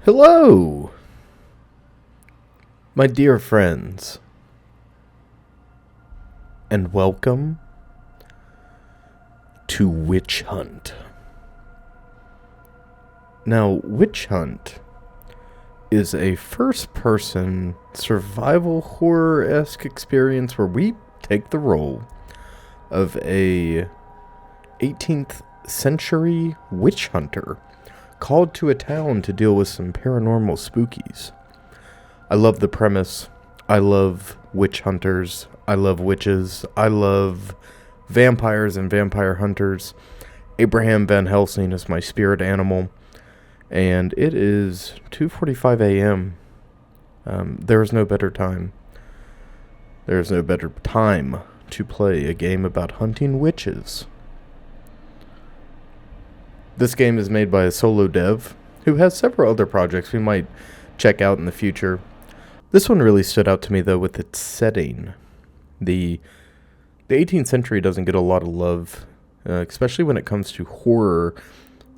Hello, my dear friends, and welcome to Witch Hunt. Now, Witch Hunt is a first-person survival horror-esque experience where we take the role of a 18th century witch hunter called to a town to deal with some paranormal spookies. I love the premise. I love witch hunters. I love witches. I love vampires and vampire hunters. Abraham Van Helsing is my spirit animal. And it is 2:45 a.m. There is no better time. There is no better time to play a game about hunting witches. This game is made by a solo dev who has several other projects we might check out in the future. This one really stood out to me, though, with its setting. The 18th century doesn't get a lot of love, especially when it comes to horror.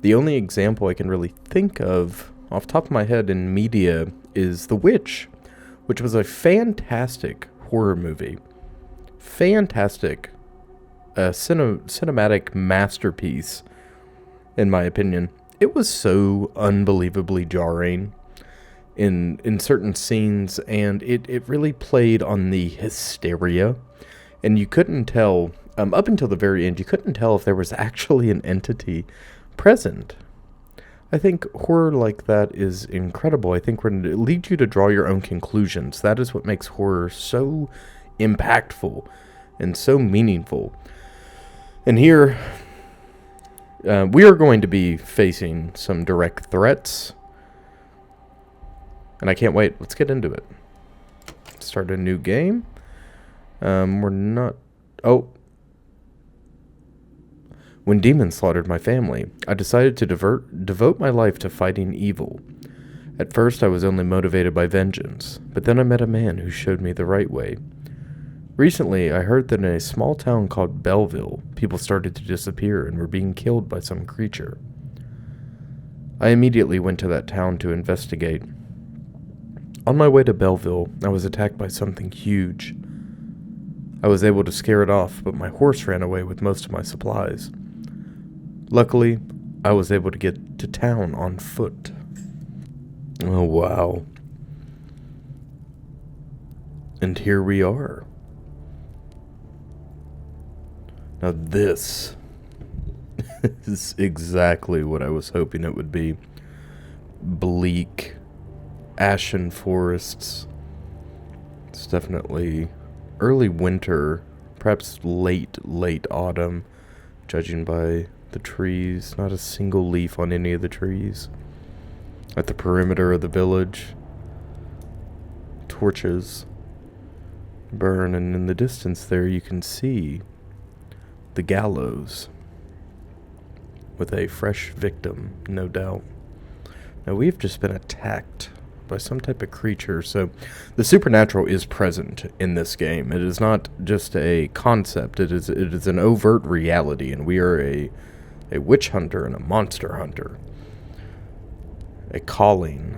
The only example I can really think of off the top of my head in media is The Witch, which was a fantastic horror movie. Fantastic. A cinematic masterpiece, in my opinion. It was so unbelievably jarring in certain scenes, and it really played on the hysteria. And you couldn't tell, up until the very end, you couldn't tell if there was actually an entity present. I think horror like that is incredible. I think it leads you to draw your own conclusions. That is what makes horror so impactful and so meaningful. And here, we are going to be facing some direct threats. And I can't wait. Let's get into it. Start a new game. We're not... Oh. When demons slaughtered my family, I decided to devote my life to fighting evil. At first, I was only motivated by vengeance, but then I met a man who showed me the right way. Recently, I heard that in a small town called Belleville, people started to disappear and were being killed by some creature. I immediately went to that town to investigate. On my way to Belleville, I was attacked by something huge. I was able to scare it off, but my horse ran away with most of my supplies. Luckily, I was able to get to town on foot. Oh, wow. And here we are. Now this is exactly what I was hoping it would be. Bleak, ashen forests. It's definitely early winter, perhaps late autumn, judging by the trees. Not a single leaf on any of the trees. At the perimeter of the village, torches burn, and in the distance there you can see the gallows with a fresh victim, no doubt. Now, we've just been attacked by some type of creature, so the supernatural is present in this game. It is not just a concept, it is an overt reality, and we are a witch hunter and a monster hunter. A calling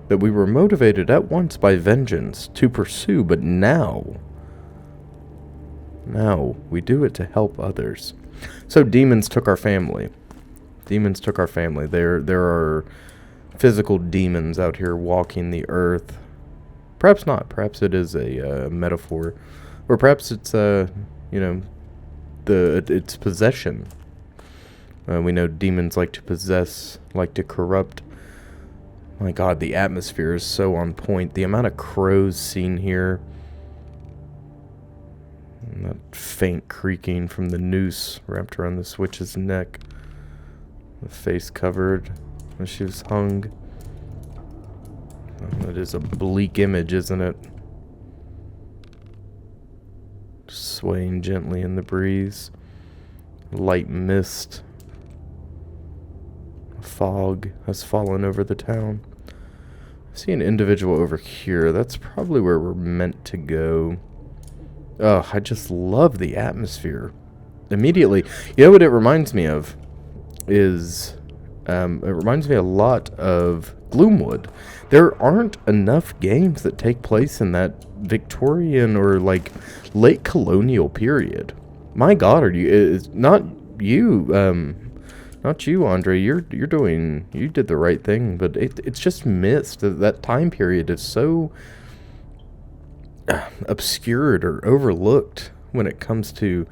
that we were motivated at once by vengeance to pursue, but now we do it to help others. So demons took our family. There are physical demons out here walking the earth. Perhaps not. Perhaps it is a metaphor, or perhaps it's it's possession. We know demons like to possess, like to corrupt. My God, the atmosphere is so on point. The amount of crows seen here. And that faint creaking from the noose wrapped around this witch's neck. The face covered when she was hung. Oh, it is a bleak image, isn't it? Swaying gently in the breeze. Light mist. Fog has fallen over the town. I see an individual over here. That's probably where we're meant to go. Oh, I just love the atmosphere. Immediately, you know what it reminds me of? Is It reminds me a lot of Gloomwood. There aren't enough games that take place in that Victorian or like late colonial period. My God, are you? It's not you. Not you, Andre. You did the right thing, but it's just missed. That time period is so obscured or overlooked when it comes to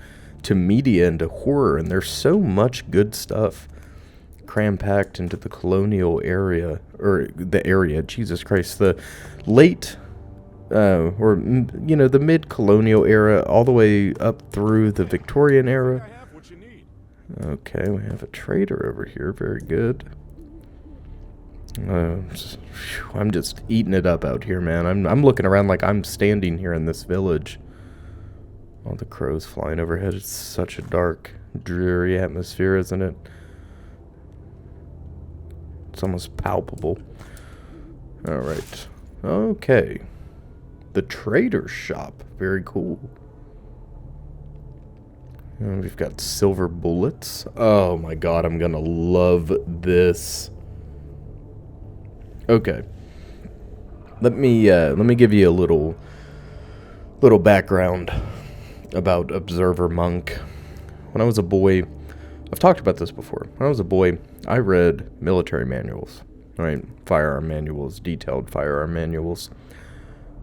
media and to horror, and there's so much good stuff cram-packed into the colonial area, or the area, Jesus Christ, the late, the mid-colonial era, all the way up through the Victorian era. Okay, we have a trader over here, very good. I'm just eating it up out here, man. I'm looking around like I'm standing here in this village. All the crows flying overhead. It's such a dark, dreary atmosphere, isn't it? It's almost palpable. Alright. Okay. The trader's shop. Very cool. And we've got silver bullets. Oh my God, I'm gonna love this. Okay. Let me give you a little background about Observer Monk. When I was a boy, I've talked about this before. When I was a boy, I read military manuals, right? Firearm manuals, detailed firearm manuals.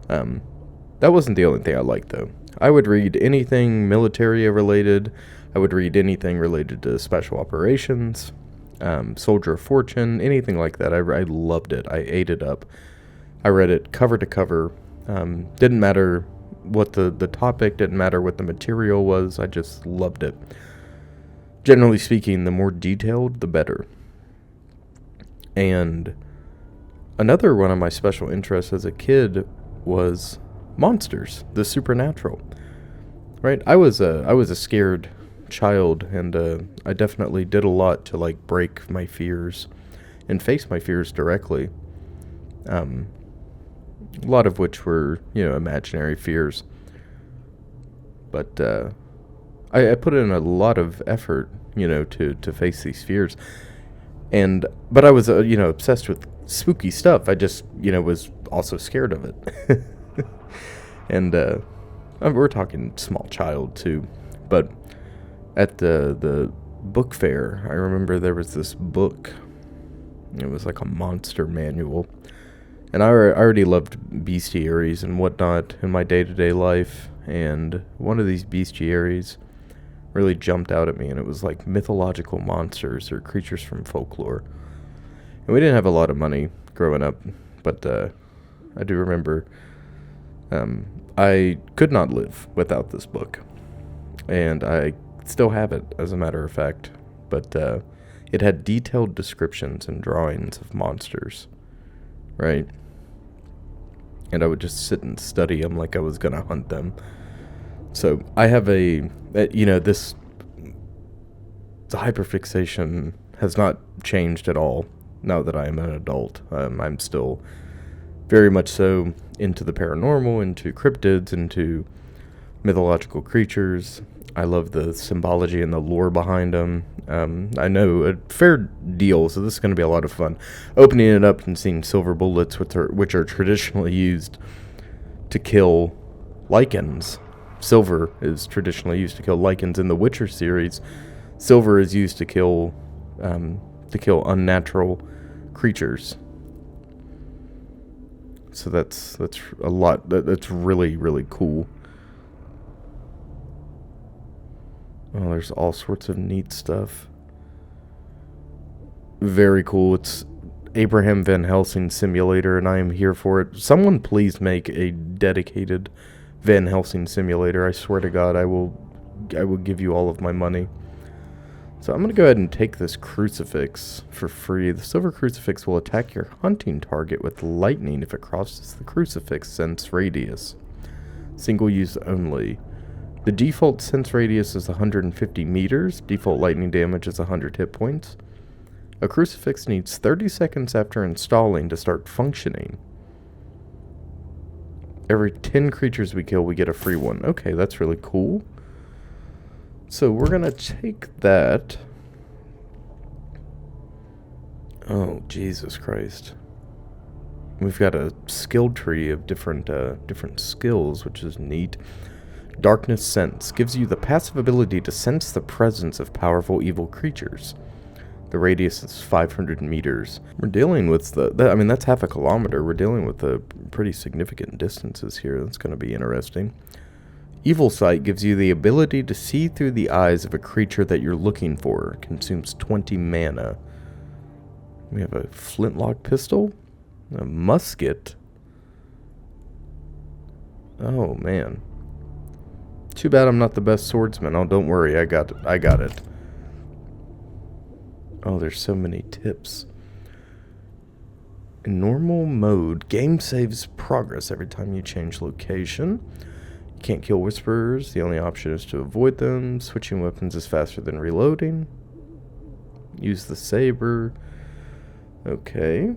That wasn't the only thing I liked, though. I would read anything military related. I would read anything related to special operations, Soldier of Fortune, anything like that. I loved it. I ate it up. I read it cover to cover. Didn't matter what the topic, didn't matter what the material was. I just loved it. Generally speaking, the more detailed, the better. And another one of my special interests as a kid was monsters, the supernatural. Right? I was a scared child, and I definitely did a lot to like break my fears and face my fears directly. A lot of which were, imaginary fears. But I put in a lot of effort, to face these fears. But I was, obsessed with spooky stuff. I just, was also scared of it. And we're talking small child too. But at the book fair, I remember there was this book. It was like a monster manual. And I already loved bestiaries and whatnot in my day-to-day life. And one of these bestiaries really jumped out at me, and it was like mythological monsters or creatures from folklore. And we didn't have a lot of money growing up, but I do remember I could not live without this book. And I still have it, as a matter of fact. But it had detailed descriptions and drawings of monsters, right? And I would just sit and study them like I was going to hunt them. So I have the hyperfixation has not changed at all now that I am an adult. I'm still very much so into the paranormal, into cryptids, into mythological creatures. I love the symbology and the lore behind them. I know a fair deal, so this is going to be a lot of fun. Opening it up and seeing silver bullets, which are traditionally used to kill lichens. Silver is traditionally used to kill lichens in the Witcher series. Silver is used to kill unnatural creatures. So that's a lot. That's really, really cool. Oh, there's all sorts of neat stuff. Very cool. It's Abraham Van Helsing simulator, and I am here for it. Someone please make a dedicated Van Helsing simulator. I swear to God, I will give you all of my money. So I'm going to go ahead and take this crucifix for free. The silver crucifix will attack your hunting target with lightning if it crosses the crucifix sense radius. Single use only. The default sense radius is 150 meters. Default lightning damage is 100 hit points. A crucifix needs 30 seconds after installing to start functioning. Every 10 creatures we kill, we get a free one. Okay, that's really cool. So we're going to take that. Oh, Jesus Christ. We've got a skill tree of different skills, which is neat. Darkness Sense gives you the passive ability to sense the presence of powerful evil creatures. The radius is 500 meters. We're dealing with I mean, that's half a kilometer. We're dealing with pretty significant distances here. That's going to be interesting. Evil Sight gives you the ability to see through the eyes of a creature that you're looking for. It consumes 20 mana. We have a flintlock pistol, a musket. Oh, man. Too bad I'm not the best swordsman. Oh, don't worry. I got it. Oh, there's so many tips. In normal mode, game saves progress every time you change location. You can't kill whisperers. The only option is to avoid them. Switching weapons is faster than reloading. Use the saber. Okay.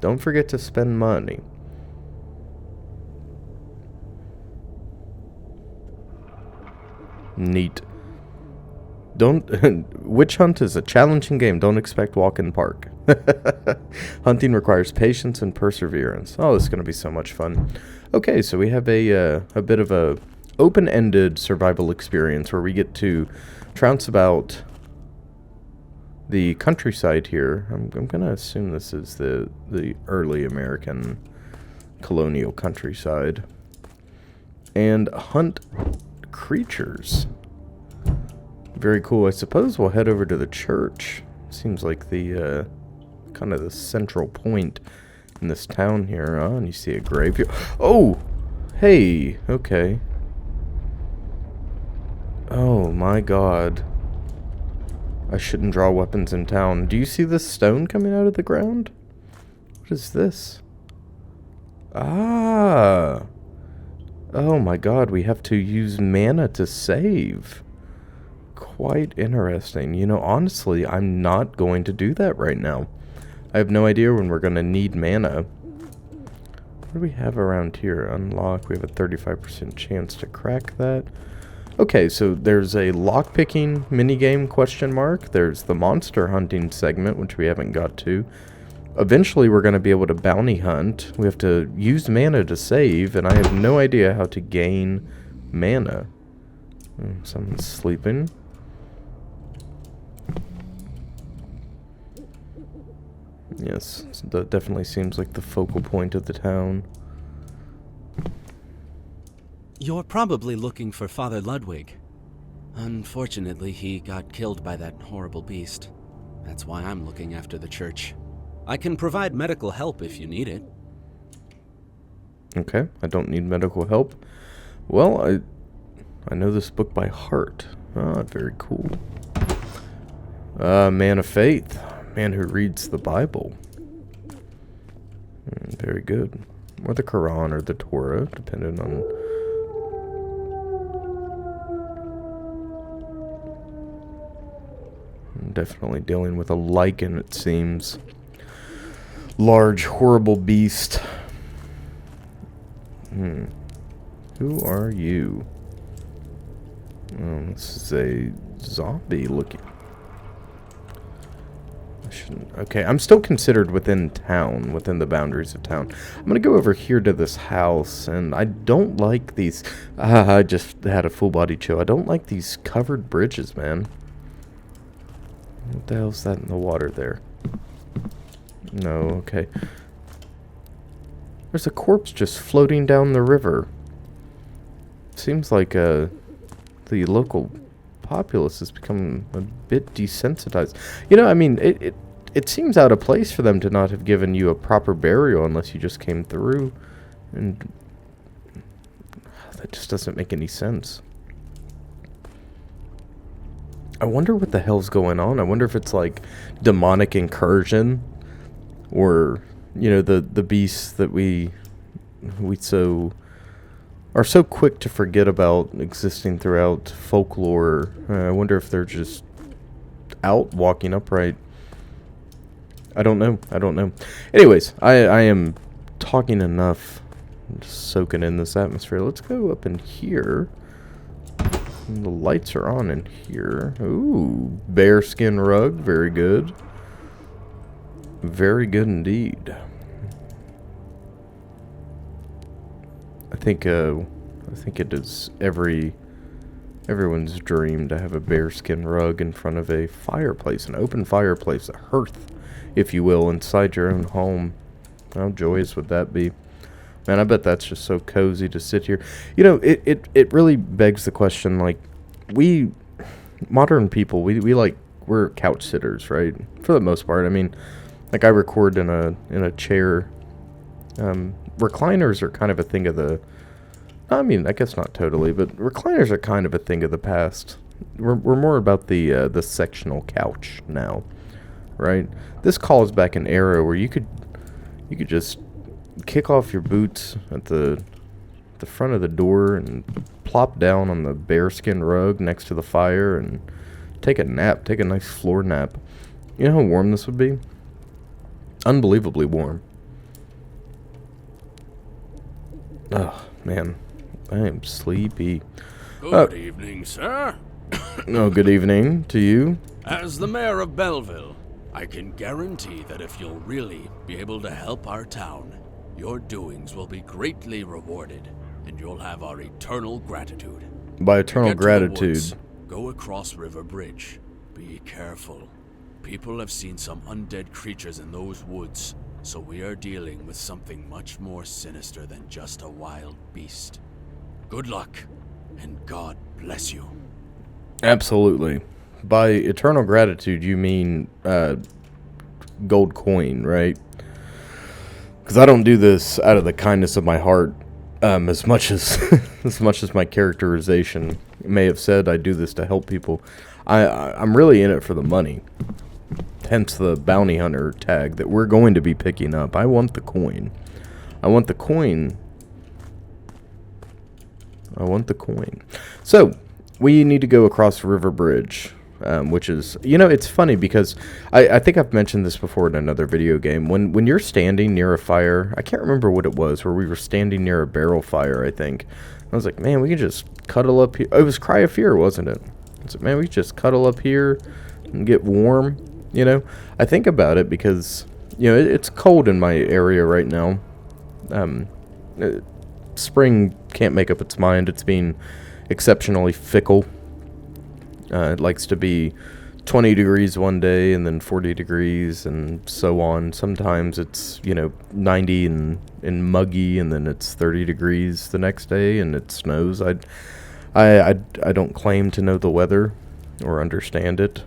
Don't forget to spend money. Neat. Witch Hunt is a challenging game. Don't expect walk in park. Hunting requires patience and perseverance. Oh, this is going to be so much fun. Okay, so we have a bit of a open-ended survival experience where we get to trounce about the countryside here. I'm going to assume this is the early American colonial countryside. And hunt creatures. Very cool. I suppose we'll head over to the church. Seems like the kind of the central point in this town here. Oh, and you see a graveyard. Oh! Hey! Okay. Oh my god. I shouldn't draw weapons in town. Do you see this stone coming out of the ground? What is this? Ah! Oh my god, we have to use mana to save. Quite interesting. You know, honestly, I'm not going to do that right now. I have no idea when we're going to need mana. What do we have around here? Unlock. We have a 35% chance to crack that. Okay, so there's a lockpicking minigame question mark. There's the monster hunting segment, which we haven't got to. Eventually, we're going to be able to bounty hunt. We have to use mana to save, and I have no idea how to gain mana. Someone's sleeping. Yes, that definitely seems like the focal point of the town. You're probably looking for Father Ludwig. Unfortunately, he got killed by that horrible beast. That's why I'm looking after the church. I can provide medical help if you need it. Okay, I don't need medical help. Well, I know this book by heart. Ah, very cool. Man of Faith. Man who reads the Bible. Very good. Or the Quran or the Torah, depending on... I'm definitely dealing with a lichen, it seems. Large, horrible beast. Who are you? This is a zombie looking... Okay, I'm still considered within town, within the boundaries of town. I'm gonna go over here to this house, and I don't like these... I just had a full body chill. I don't like these covered bridges, man. What the hell's that in the water there? No, okay. There's a corpse just floating down the river. Seems like the local populace has become a bit desensitized. You know, I mean, it seems out of place for them to not have given you a proper burial unless you just came through. And that just doesn't make any sense. I wonder what the hell's going on. I wonder if it's like demonic incursion, or, you know, the beasts that we are so quick to forget about existing throughout folklore. I wonder if they're just out walking upright. I don't know. Anyways, I am talking enough. I'm just soaking in this atmosphere. Let's go up in here. The lights are on in here. Ooh, bearskin rug. Very good. Very good indeed. I think it is everyone's dream to have a bearskin rug in front of a fireplace, an open fireplace, a hearth, if you will, inside your own home. How joyous would that be? Man, I bet that's just so cozy to sit here. You know, it really begs the question, like, we modern people, we're couch sitters, right? For the most part. I mean, like, I record in a chair. Recliners are kind of a thing of the... I mean, I guess not totally, but recliners are kind of a thing of the past. We're more about the sectional couch now, right? This calls back an era where you could just kick off your boots at the front of the door and plop down on the bearskin rug next to the fire and take a nap, take a nice floor nap. You know how warm this would be? Unbelievably warm. Oh, man. I am sleepy. Good evening, sir. Oh, good evening to you. As the mayor of Belleville, I can guarantee that if you'll really be able to help our town, your doings will be greatly rewarded, and you'll have our eternal gratitude. By eternal Get to the gratitude. woods. Go across River Bridge. Be careful. People have seen some undead creatures in those woods, so we are dealing with something much more sinister than just a wild beast. Good luck, and God bless you. Absolutely. By eternal gratitude, you mean gold coin, right? Because I don't do this out of the kindness of my heart, as much as as much as my characterization may have said. I do this to help people. I'm really in it for the money. Hence the bounty hunter tag that we're going to be picking up. I want the coin. I want the coin. I want the coin. So, we need to go across the River Bridge, which is, you know, it's funny because I think I've mentioned this before in another video game. When you're standing near a fire, I can't remember what it was, where we were standing near a barrel fire, I think. I was like, man, we could just cuddle up here. It was Cry of Fear, wasn't it? I was like, man, we could just cuddle up here and get warm, you know? I think about it because, you know, it's cold in my area right now. Spring can't make up its mind. It's being exceptionally fickle. It likes to be 20 degrees one day and then 40 degrees and so on. Sometimes it's, you know, 90 and muggy, and then it's 30 degrees the next day and it snows. I don't claim to know the weather or understand it.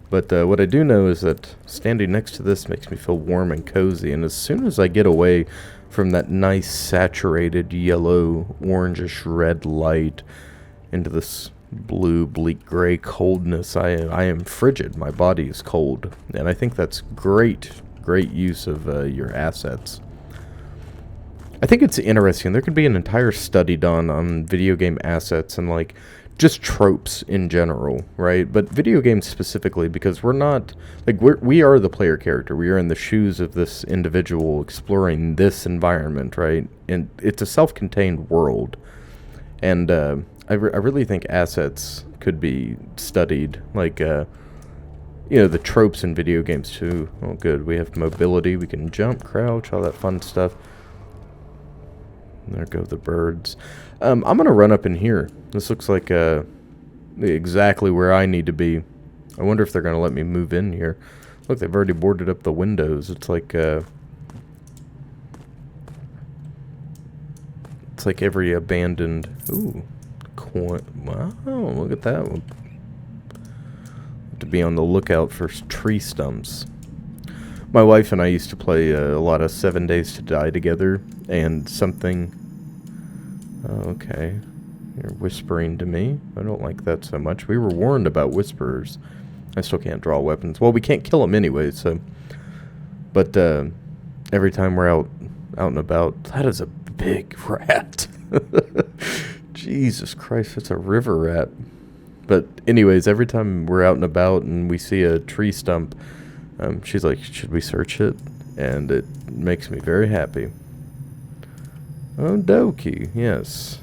But what I do know is that standing next to this makes me feel warm and cozy. And as soon as I get away from that nice saturated yellow, orangish red light into this blue, bleak gray coldness, I am frigid. My body is cold. And I think that's great use of your assets. I think it's interesting. There could be an entire study done on video game assets and, like, just tropes in general, right? But video games specifically, because we're not, like, we are the player character. We are in the shoes of this individual exploring this environment, right? And it's a self-contained world. And I really think assets could be studied, like, you know, the tropes in video games too. Oh, good. We have mobility. We can jump, crouch, all that fun stuff. There go the birds. I'm going to run up in here. This looks like exactly where I need to be. I wonder if they're going to let me move in here. Look, they've already boarded up the windows. It's like every abandoned... Ooh. Wow, look at that one. Have to be on the lookout for tree stumps. My wife and I used to play a lot of 7 Days to Die together, and something... Oh, okay. You're whispering to me. I don't like that so much. We were warned about whisperers. I still can't draw weapons. Well, we can't kill them anyway, so... But every time we're out and about... That is a big rat. Jesus Christ, that's a river rat. But anyways, every time we're out and about and we see a tree stump... she's like, should we search it? And it makes me very happy. Oh, dokie, yes.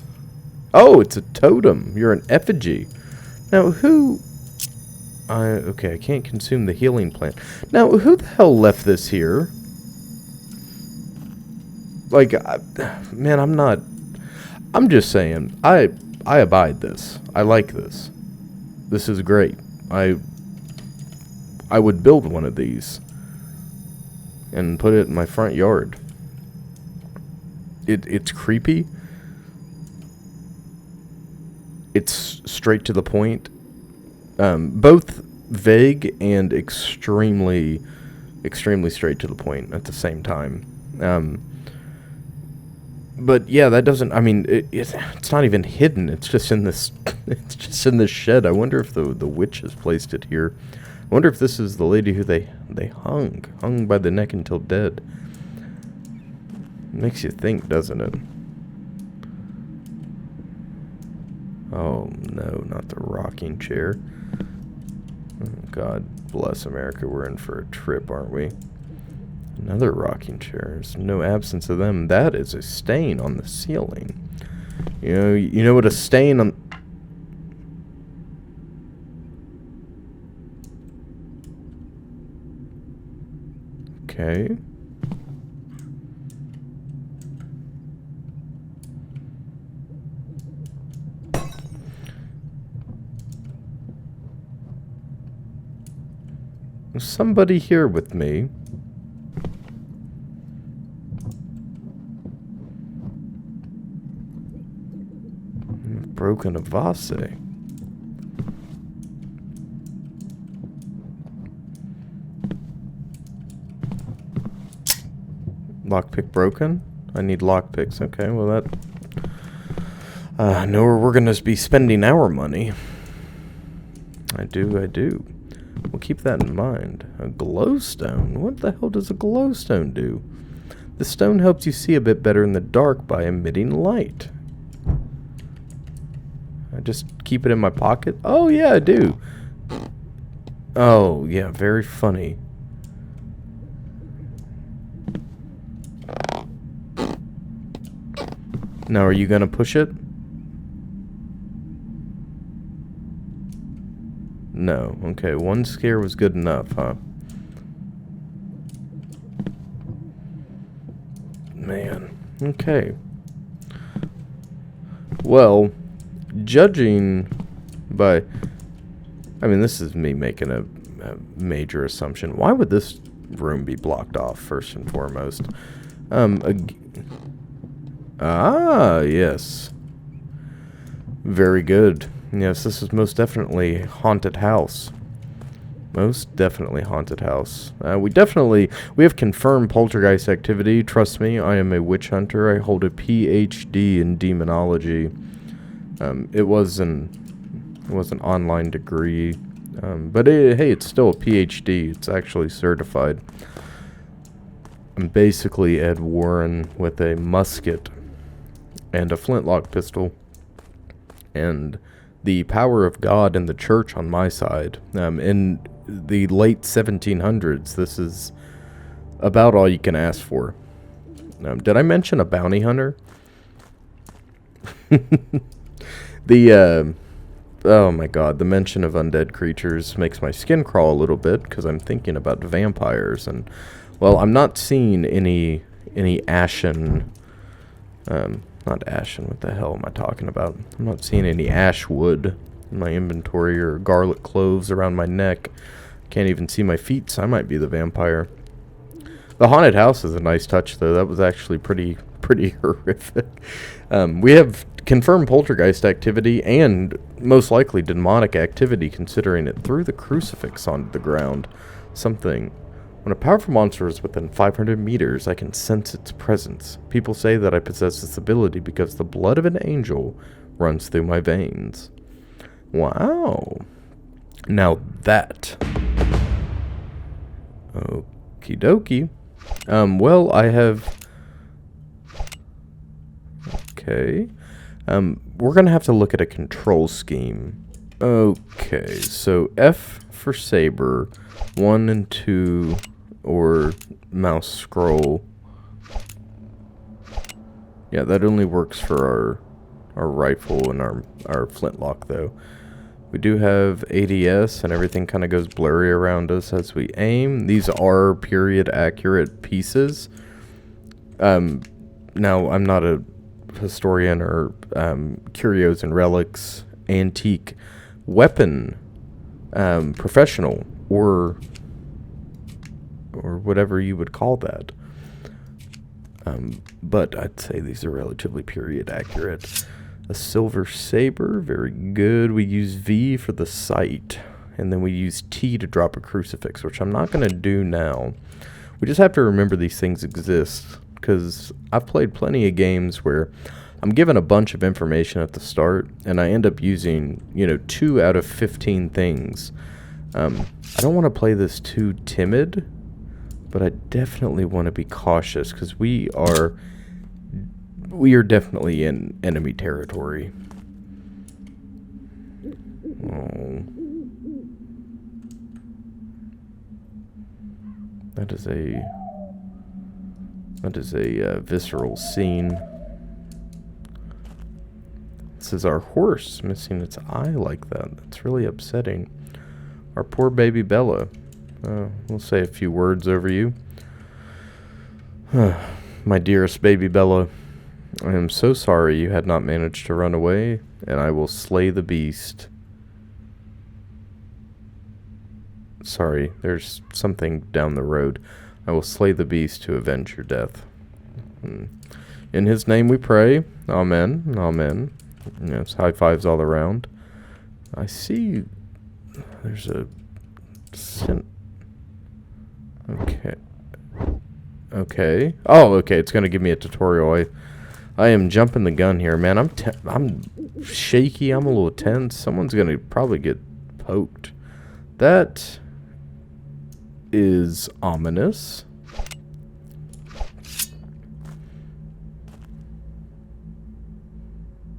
Oh, it's a totem. You're an effigy. Now, who Okay, I can't consume the healing plant. Now, who the hell left this here? Like, man, I'm just saying, I abide this. I like this. This is great. I would build one of these and put it in my front yard. It's creepy. It's straight to the point. Both vague and extremely straight to the point at the same time. But yeah, that doesn't. I mean, it's not even hidden. It's just in this. It's just in this shed. I wonder if the witches placed it here. I wonder if this is the lady who they hung by the neck until dead. Makes you think, doesn't it? Oh no, not the rocking chair. Oh, God bless America. We're in for a trip, aren't we? Another rocking chair. There's no absence of them. That is a stain on the ceiling. You know what a stain on... Okay. There's somebody here with me. Broken a vase. Lockpick broken? I need lockpicks. Okay, well that... know where we're gonna be spending our money. I do. We'll keep that in mind. A glowstone? What the hell does a glowstone do? The stone helps you see a bit better in the dark by emitting light. I just keep it in my pocket? Oh, yeah, I do. Oh, yeah, very funny. Now, are you gonna push it? No. Okay, one scare was good enough, huh? Man. Okay. Well, judging by... I mean, this is me making a major assumption. Why would this room be blocked off, first and foremost? Yes. Very good. Yes, this is most definitely haunted house. Most definitely haunted house. We have confirmed poltergeist activity. Trust me, I am a witch hunter. I hold a PhD in demonology. It was an online degree, but hey, it's still a PhD. It's actually certified. I'm basically Ed Warren with a musket and a flintlock pistol, and the power of God and the church on my side. In the late 1700s, this is about all you can ask for. Did I mention a bounty hunter? Oh my God, the mention of undead creatures makes my skin crawl a little bit, because I'm thinking about vampires, and, well, I'm not seeing any ashen, not ashen, what the hell am I talking about? I'm not seeing any ash wood in my inventory or garlic cloves around my neck. Can't even see my feet, so I might be the vampire. The haunted house is a nice touch, though. That was actually pretty horrific. We have confirmed poltergeist activity and most likely demonic activity, considering it threw the crucifix onto the ground. Something. When a powerful monster is within 500 meters, I can sense its presence. People say that I possess this ability because the blood of an angel runs through my veins. Wow. Now that. Okie dokie. Well, I have... Okay. We're going to have to look at a control scheme. Okay, so F for saber, 1 and 2, or mouse scroll. Yeah, that only works for our rifle and our flintlock, though. We do have ADS, and everything kind of goes blurry around us as we aim. These are period accurate pieces. Now, I'm not a historian or curios and relics, antique weapon professional, or whatever you would call that. But I'd say these are relatively period accurate. A silver saber, very good. We use V for the sight, and then we use T to drop a crucifix, which I'm not going to do now. We just have to remember these things exist, because I've played plenty of games where I'm given a bunch of information at the start, and I end up using, 2 out of 15 things. I don't want to play this too timid, but I definitely want to be cautious, because we are definitely in enemy territory. Oh. That is a visceral scene. This is our horse missing its eye like that. That's really upsetting. Our poor baby Bella. We'll say a few words over you. My dearest baby Bella, I am so sorry you had not managed to run away, and I will slay the beast. Sorry, there's something down the road. I will slay the beast to avenge your death. In his name we pray. Amen. Amen. Yes, high fives all around. I see there's a sin. Okay. Okay. Oh, okay. It's going to give me a tutorial. I am jumping the gun here, man. I'm shaky. I'm a little tense. Someone's going to probably get poked. That is ominous.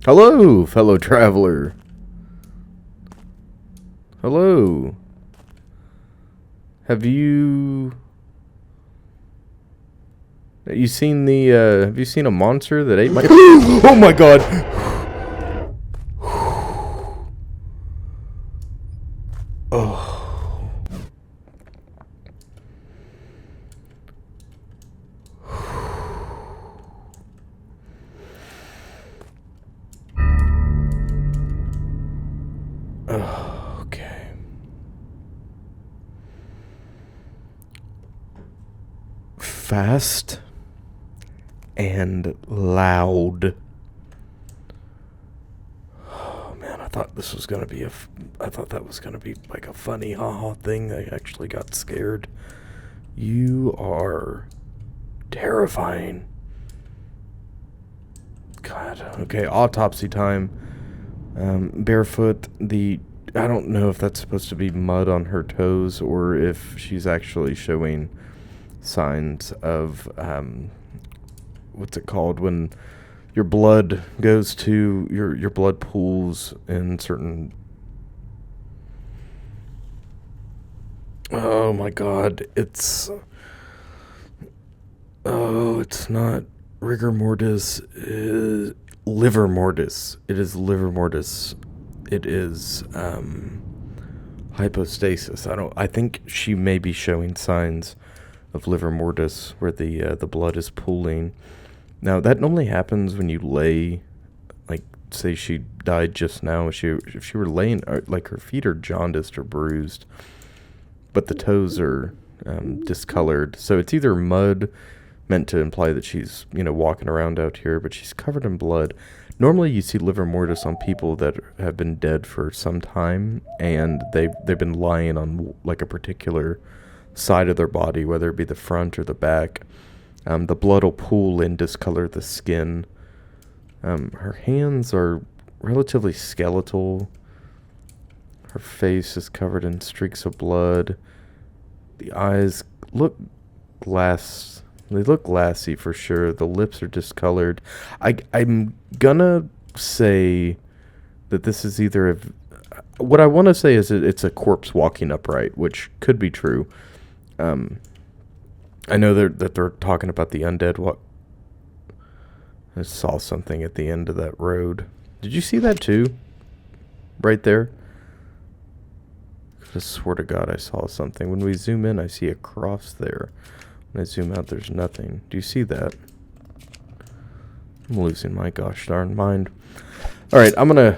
Hello, fellow traveler. Hello. Have you seen have you seen a monster that ate my Oh my god. Oh. Okay. Fast and loud. Oh man, I thought this was gonna be I thought that was gonna be like a funny haha thing. I actually got scared. You are terrifying. God. Okay, autopsy time. Barefoot. I don't know if that's supposed to be mud on her toes or if she's actually showing signs of what's it called when your blood goes to your blood pools in certain. Oh my god, it's not rigor mortis. Liver mortis. It is liver mortis. It is hypostasis. I think she may be showing signs of liver mortis where the blood is pooling. Now that normally happens when you lay, like say she died just now. If she were laying, like her feet are jaundiced or bruised, but the toes are discolored. So it's either mud, meant to imply that she's, walking around out here, but she's covered in blood. Normally you see liver mortis on people that have been dead for some time, and they've been lying on like a particular side of their body, whether it be the front or the back. The blood will pool and discolor the skin. Her hands are relatively skeletal. Her face is covered in streaks of blood. The eyes look They look glassy for sure. The lips are discolored. I'm gonna say that this is either what I want to say is it's a corpse walking upright, which could be true. I know that they're talking about the undead. What? I saw something at the end of that road. Did you see that too? Right there. I swear to God I saw something. When we zoom in, I see a cross there. When I zoom out, there's nothing. Do you see that? I'm losing my gosh darn mind. Alright, I'm gonna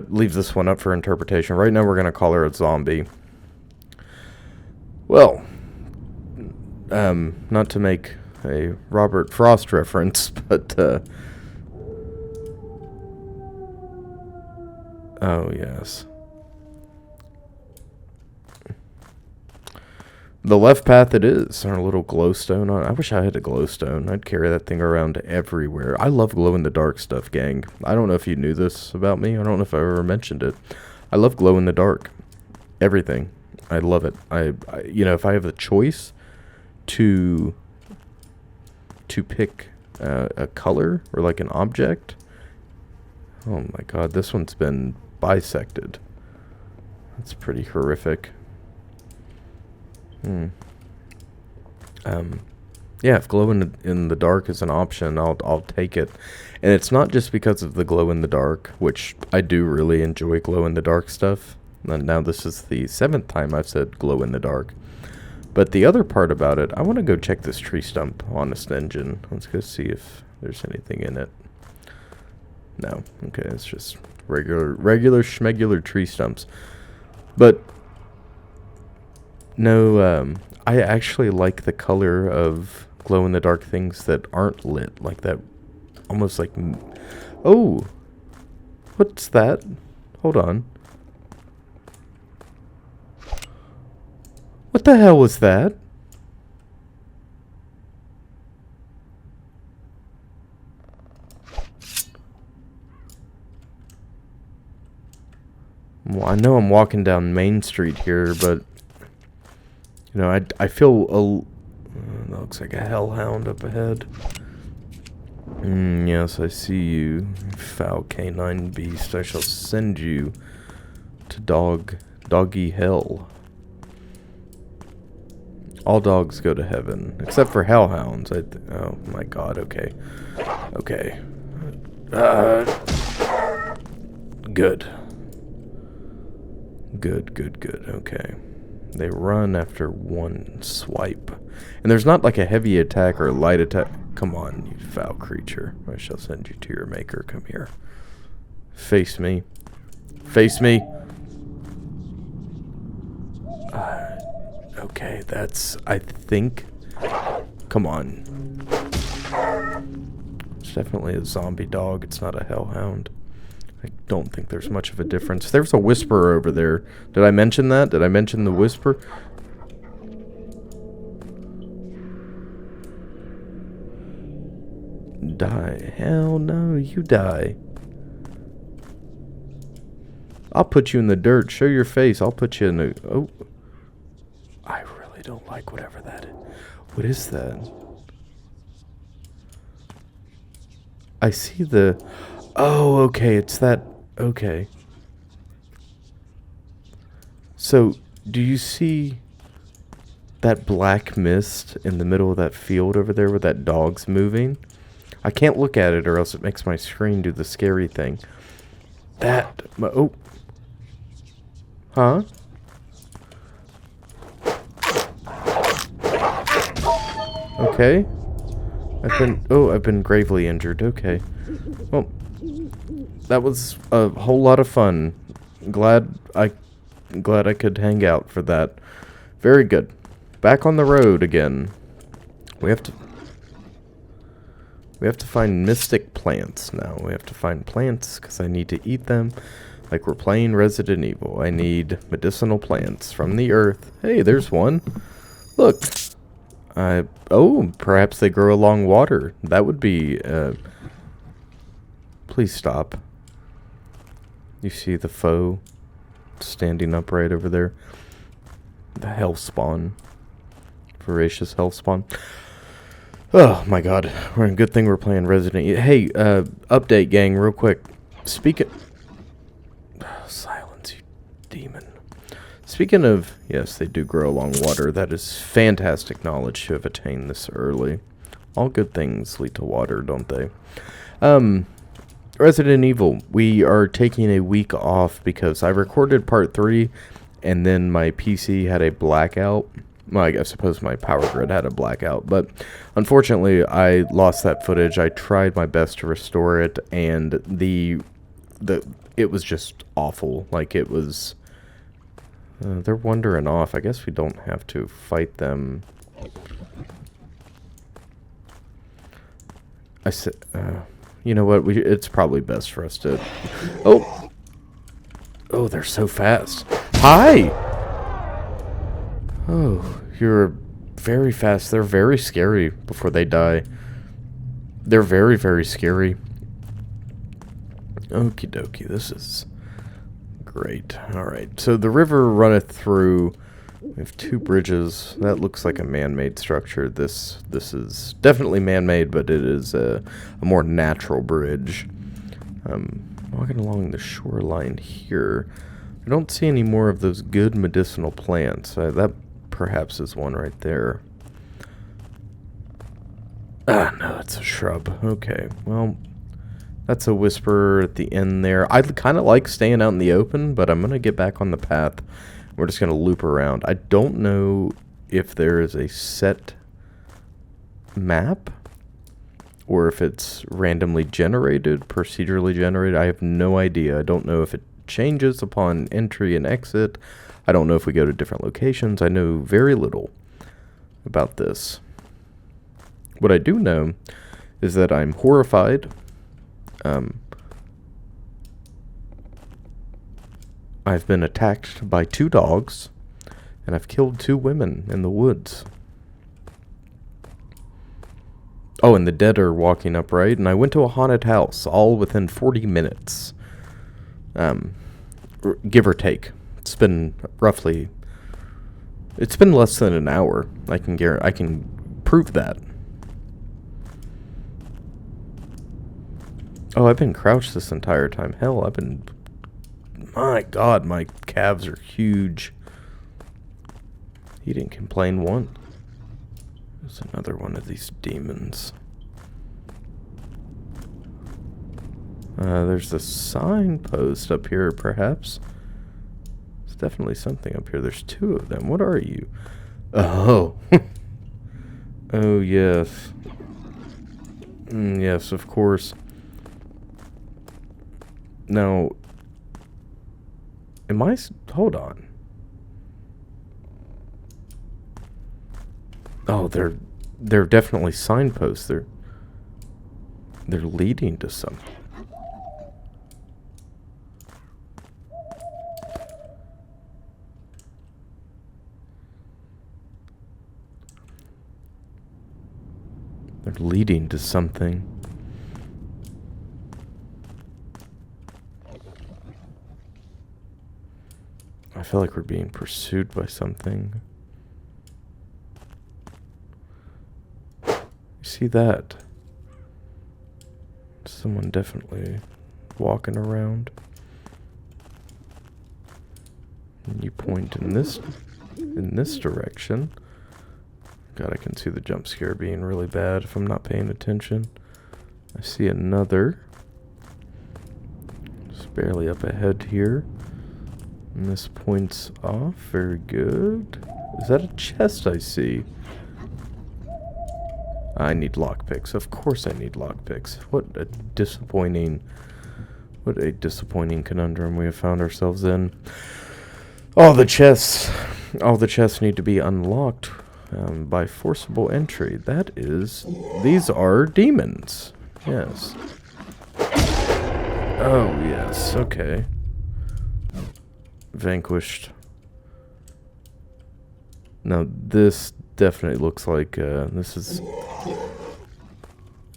leave this one up for interpretation. Right now we're gonna call her a zombie. Well, not to make a Robert Frost reference, but oh yes. The left path it is. Our little glowstone on. I wish I had a glowstone. I'd carry that thing around everywhere. I love glow-in-the-dark stuff, gang. I don't know if you knew this about me. I don't know if I ever mentioned it. I love glow-in-the-dark. Everything. I love it. I you know, if I have a choice to pick a color or like an object. Oh my God, this one's been bisected. That's pretty horrific. Yeah, if glow in the dark is an option, I'll take it. And it's not just because of the glow in the dark, which I do really enjoy glow in the dark stuff. And now this is the 7th time I've said glow in the dark. But the other part about it, I want to go check this tree stump, Honest Engine. Let's go see if there's anything in it. No, okay, it's just regular schmegular tree stumps. But no, I actually like the color of glow-in-the-dark things that aren't lit. Like that, almost like... Oh! What's that? Hold on. What the hell was that? Well, I know I'm walking down Main Street here, but... You know, I feel that looks like a hellhound up ahead. Yes, I see you, foul canine beast. I shall send you to doggy hell. All dogs go to heaven, except for hellhounds. Oh my God. Okay. Okay. Good. Good. Okay. They run after one swipe. And there's not like a heavy attack or a light attack. Come on, you foul creature. I shall send you to your maker. Come here. Face me. Face me. Okay, that's... I think... Come on. It's definitely a zombie dog. It's not a hellhound. I don't think there's much of a difference. There's a whisperer over there. Did I mention that? Did I mention the whisper? Die. Hell no, you die. I'll put you in the dirt. Show your face. I'll put you in the... Oh. I really don't like whatever that is. What is that? I see the... Oh, okay, it's that... Okay. So, do you see that black mist in the middle of that field over there where that dog's moving? I can't look at it or else it makes my screen do the scary thing. That... Oh. Huh? Okay. I've been gravely injured. Okay. Well... That was a whole lot of fun. Glad I could hang out for that. Very good. Back on the road again. We have to find mystic plants now. We have to find plants because I need to eat them. Like we're playing Resident Evil. I need medicinal plants from the earth. Hey, there's one. Look. Oh, perhaps they grow along water. That would be please stop. You see the foe standing upright over there? The hell spawn. Voracious hell spawn. Oh my God. Good thing we're playing Resident Evil. Hey, update gang, real quick. Silence, you demon. Speaking of, yes, they do grow along water. That is fantastic knowledge to have attained this early. All good things lead to water, don't they? Resident Evil, we are taking a week off because I recorded part 3 and then my PC had a blackout. Well, I suppose my power grid had a blackout, but unfortunately, I lost that footage. I tried my best to restore it, and it was just awful. Like, it was... they're wandering off. I guess we don't have to fight them. I said, you know what? It's probably best for us to... Oh! Oh, they're so fast. Hi! Oh, you're very fast. They're very scary before they die. They're very, very scary. Okie dokie, this is great. Alright, so the river runneth through. We have 2 bridges. That looks like a man-made structure. This is definitely man-made, but it is a more natural bridge. Walking along the shoreline here. I don't see any more of those good medicinal plants. That perhaps is one right there. Ah, no, it's a shrub. Okay, well, that's a whisper at the end there. I kind of like staying out in the open, but I'm going to get back on the path. We're just going to loop around. I don't know if there is a set map or if it's randomly generated, procedurally generated. I have no idea. I don't know if it changes upon entry and exit. I don't know if we go to different locations. I know very little about this. What I do know is that I'm horrified. I've been attacked by 2 dogs, and I've killed 2 women in the woods. Oh, and the dead are walking upright, and I went to a haunted house, all within 40 minutes. Give or take. It's been less than an hour. I can prove that. Oh, I've been crouched this entire time. Hell, my God, my calves are huge. He didn't complain once. There's another one of these demons. There's a signpost up here, perhaps. There's definitely something up here. There's 2 of them. What are you? Oh. Oh, yes. Yes, of course. Now, hold on. Oh, they're definitely signposts. They're leading to something. They're leading to something. I feel like we're being pursued by something. You see that? Someone definitely walking around. And you point in this direction. God, I can see the jump scare being really bad if I'm not paying attention. I see another. Just barely up ahead here. And this points off. Very good. Is that a chest I see? I need lockpicks. Of course I need lockpicks. What a disappointing conundrum we have found ourselves in. All the chests need to be unlocked by forcible entry. These are demons. Yes. Oh, yes. Okay. Vanquished. Now, this definitely looks like, this is,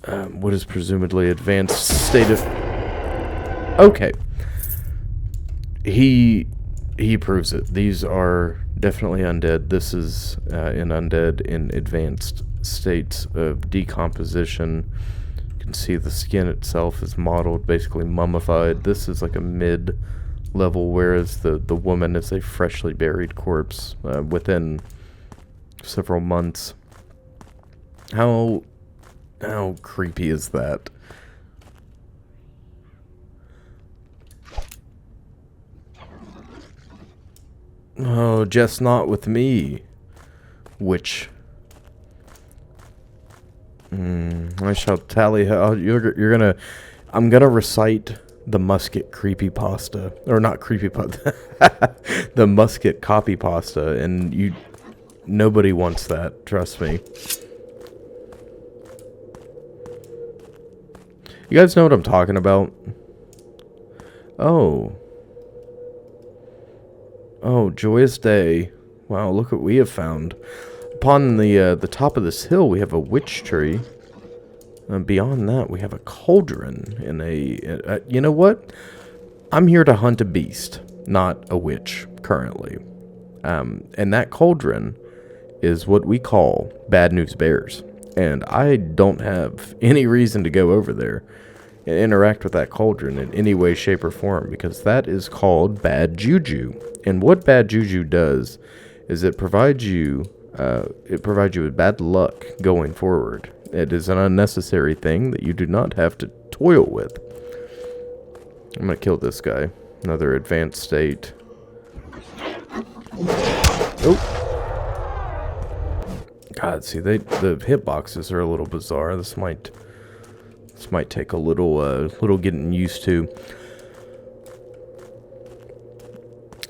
what is presumably advanced state of... Okay. He proves it. These are definitely undead. This is an undead in advanced states of decomposition. You can see the skin itself is mottled, basically mummified. This is like a mid-level, whereas the woman is a freshly buried corpse within several months. How creepy is that? Oh, just not with me. Which... I shall tally how you're gonna... I'm gonna recite the Musket creepypasta. Or not creepypasta. The Musket copypasta. And you... Nobody wants that. Trust me. You guys know what I'm talking about? Oh. Oh, joyous day. Wow, look what we have found. Upon the top of this hill, we have a witch tree. And beyond that, we have a cauldron and a... you know what? I'm here to hunt a beast, not a witch, currently. And that cauldron is what we call Bad News Bears. And I don't have any reason to go over there and interact with that cauldron in any way, shape, or form, because that is called bad juju. And what bad juju does is it provides you with bad luck going forward. It is an unnecessary thing that you do not have to toil with. I'm gonna kill this guy. Another advanced state. Oh. God, see, the hitboxes are a little bizarre. This might take a little getting used to.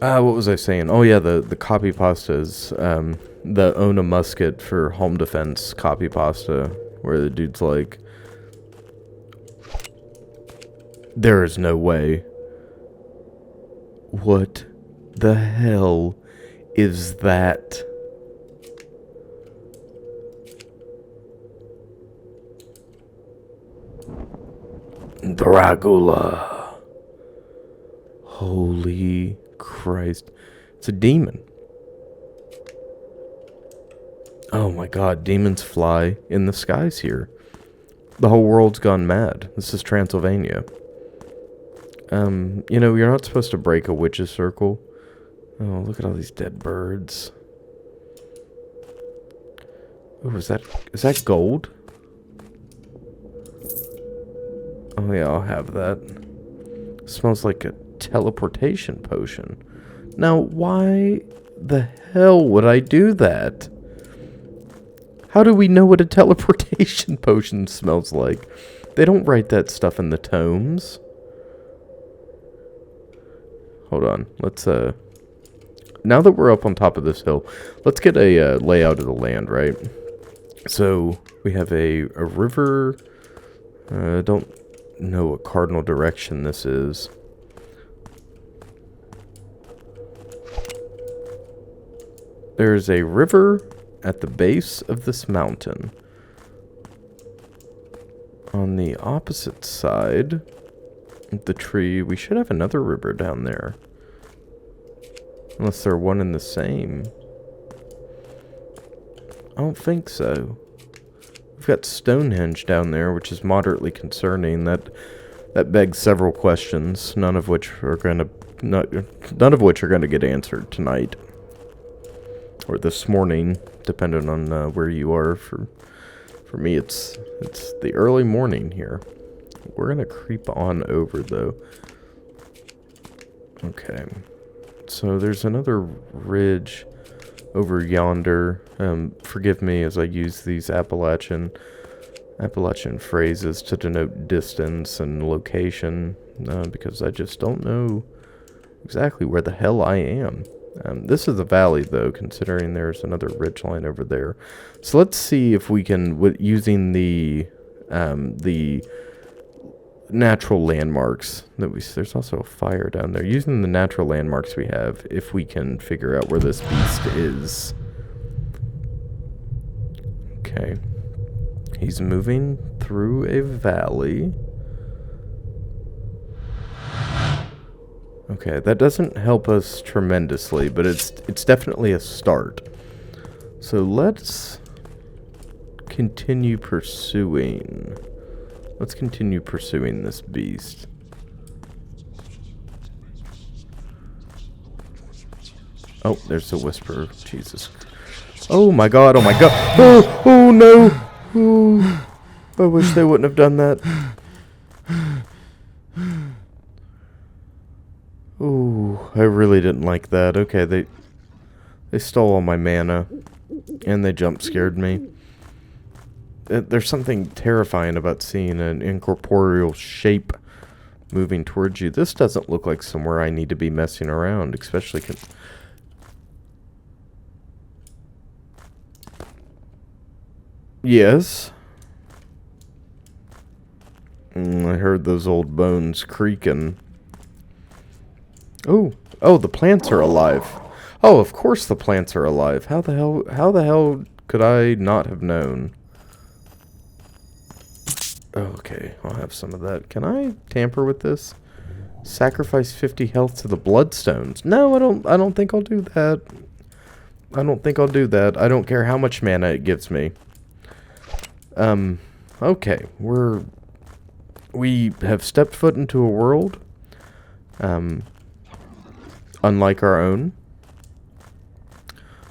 What was I saying? Oh yeah, the copy pastas. The Own a Musket for home defense copy pasta, where the dude's like, there is no way. What the hell is that? Dracula. Holy Christ. It's a demon. Oh my god, demons fly in the skies here. The whole world's gone mad. This is Transylvania. You know, you're not supposed to break a witch's circle. Oh, look at all these dead birds. Oh, is that gold? Oh yeah, I'll have that. It smells like a teleportation potion. Now, why the hell would I do that? How do we know what a teleportation potion smells like? They don't write that stuff in the tomes. Hold on. Let's, now that we're up on top of this hill, let's get a layout of the land, right? So, we have a river. Don't know what cardinal direction this is. There's a river at the base of this mountain. On the opposite side of the tree, we should have another river down there. Unless they're one and the same. I don't think so. We've got Stonehenge down there, which is moderately concerning. That begs several questions, none of which are going to get answered tonight. Or this morning, depending on where you are. For me, it's the early morning here. We're gonna creep on over though. Okay, so there's another ridge over yonder. Forgive me as I use these Appalachian phrases to denote distance and location, because I just don't know exactly where the hell I am. This is a valley, though, considering there's another ridgeline over there. So let's see if we can, using the natural landmarks that there's also a fire down there. Using the natural landmarks we have, if we can figure out where this beast is. Okay. He's moving through a valley. Okay, that doesn't help us tremendously, but it's definitely a start. So let's continue pursuing. Let's continue pursuing this beast. Oh, there's the whisper. Jesus. Oh my god, oh my god. Oh no. Oh, I wish they wouldn't have done that. Ooh, I really didn't like that. Okay, They stole all my mana, and they jump scared me. There's something terrifying about seeing an incorporeal shape moving towards you. This doesn't look like somewhere I need to be messing around, especially... Yes. I heard those old bones creaking. Oh, the plants are alive. Oh, of course the plants are alive. How the hell could I not have known? Okay, I'll have some of that. Can I tamper with this? Sacrifice 50 health to the bloodstones. No, I don't think I'll do that. I don't think I'll do that. I don't care how much mana it gives me. Okay, we have stepped foot into a world, unlike our own.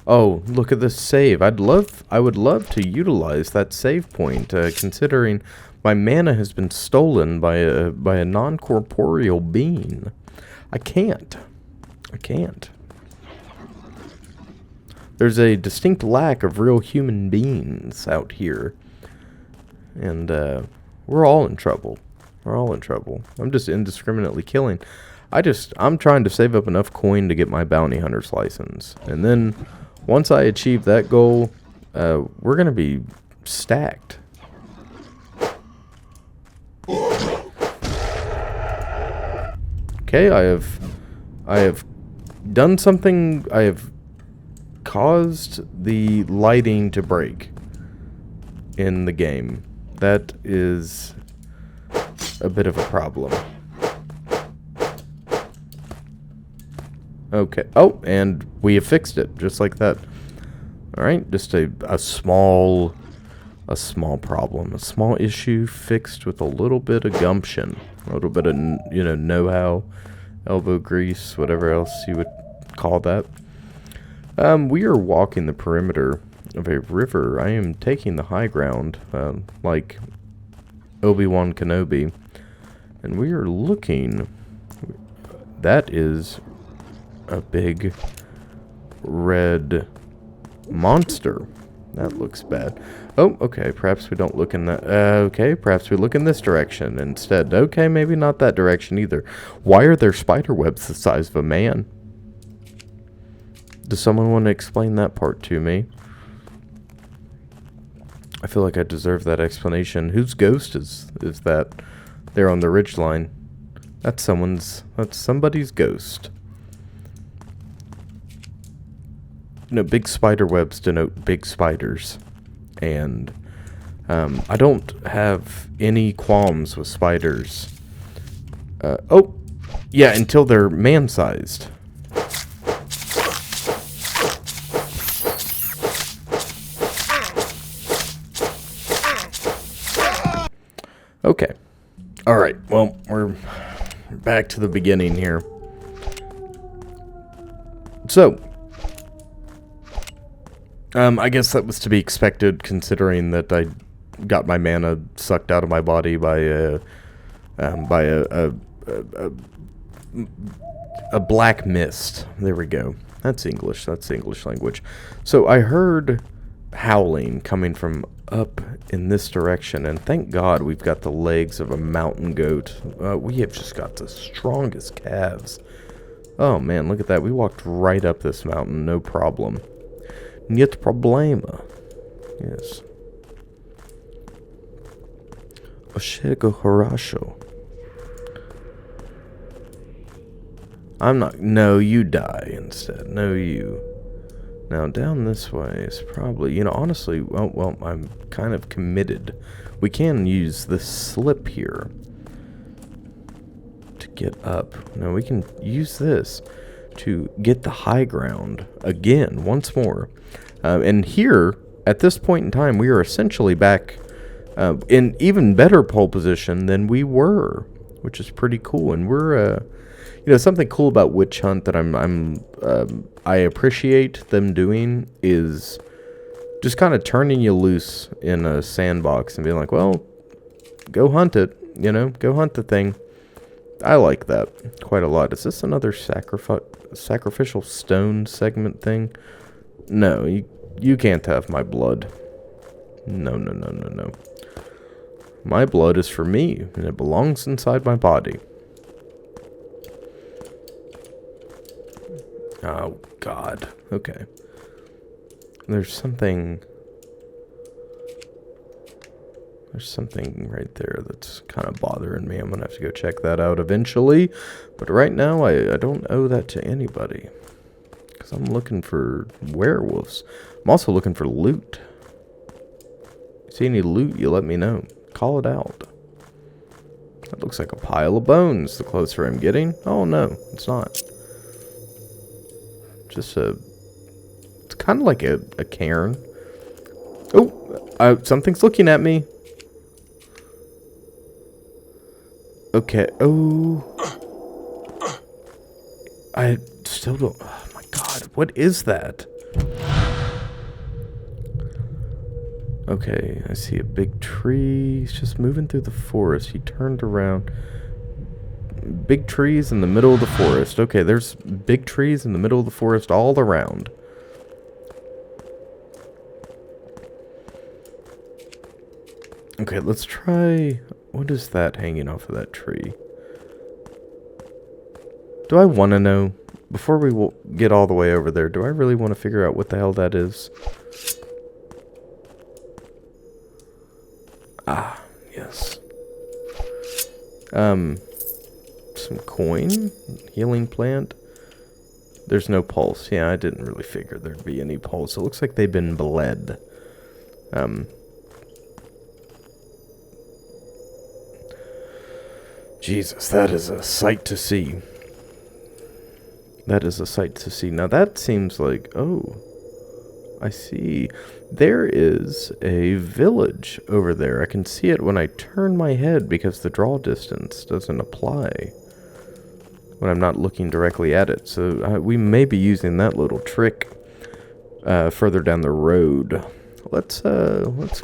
Oh, look at this save. I would love to utilize that save point, considering my mana has been stolen by a non-corporeal being. I can't. There's a distinct lack of real human beings out here. And, we're all in trouble. I'm just indiscriminately killing. I'm trying to save up enough coin to get my bounty hunter's license. And then, once I achieve that goal, we're gonna be stacked. Okay, I have done something. I have caused the lighting to break in the game. That is a bit of a problem. Okay. Oh, and we have fixed it, just like that. Alright, just a small problem. A small issue fixed with a little bit of gumption. A little bit of, know-how, elbow grease, whatever else you would call that. We are walking the perimeter of a river. I am taking the high ground, like Obi-Wan Kenobi. And we are looking... That is a big red monster. That looks bad. Oh, okay, perhaps we don't look in that... okay, perhaps we look in this direction instead. Okay, maybe not that direction either. Why are there spider webs the size of a man? Does someone want to explain that part to me? I feel like I deserve that explanation. Whose ghost is that there on the ridgeline? That's somebody's ghost. Big spider webs denote big spiders. And I don't have any qualms with spiders. Oh, yeah, until they're man-sized. Okay. Alright, well, we're back to the beginning here. So, I guess that was to be expected, considering that I got my mana sucked out of my body by a black mist. There we go. That's English. That's the English language. So I heard howling coming from up in this direction, and thank God we've got the legs of a mountain goat. We have just got the strongest calves. Oh man, look at that. We walked right up this mountain, no problem. Niet problema. Yes. Oshego Horasho. I'm not... No, you die instead. No, you. Now, down this way is probably... honestly, well, I'm kind of committed. We can use this slip here to get up. Now, we can use this to get the high ground again, once more. And here, at this point in time, we are essentially back in even better pole position than we were, which is pretty cool. And we're... something cool about Witch Hunt that I appreciate them doing is just kind of turning you loose in a sandbox and being like, well, go hunt it, go hunt the thing. I like that quite a lot. Is this another sacrificial stone segment thing? No, you can't have my blood. No, no, no, no, no. My blood is for me, and it belongs inside my body. Oh, God. Okay. There's something right there that's kind of bothering me. I'm going to have to go check that out eventually. But right now, I don't owe that to anybody. Because I'm looking for werewolves. I'm also looking for loot. See any loot, you let me know. Call it out. That looks like a pile of bones the closer I'm getting. Oh, no, it's not. Just it's kind of like a cairn. Oh, something's looking at me. Okay, oh. I still don't, oh my God, what is that? Okay, I see a big tree. He's just moving through the forest. He turned around. Big trees in the middle of the forest. Okay, there's big trees in the middle of the forest all around. Okay, let's try... What is that hanging off of that tree? Do I want to know? Before we get all the way over there, do I really want to figure out what the hell that is? Ah, yes. Some coin, healing plant. There's no pulse. Yeah, I didn't really figure there'd be any pulse. It looks like they've been bled. Jesus, that is a sight to see. That is a sight to see. Now that seems like, oh, I see. There is a village over there. I can see it when I turn my head because the draw distance doesn't apply when I'm not looking directly at it. So we may be using that little trick further down the road. Let's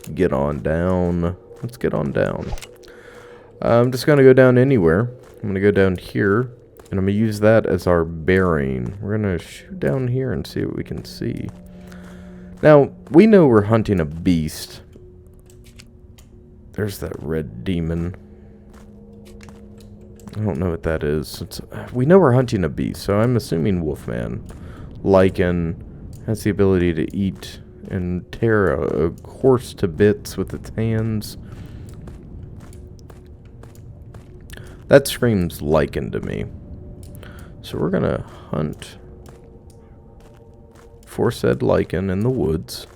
get on down. Let's get on down. I'm just going to go down anywhere. I'm going to go down here, and I'm going to use that as our bearing. We're going to shoot down here and see what we can see. Now, we know we're hunting a beast. There's that red demon. I don't know what that is. We know we're hunting a beast, so I'm assuming Wolfman. Lycan has the ability to eat and tear a horse to bits with its hands. That screams Lycan to me. So we're going to hunt for said Lycan in the woods.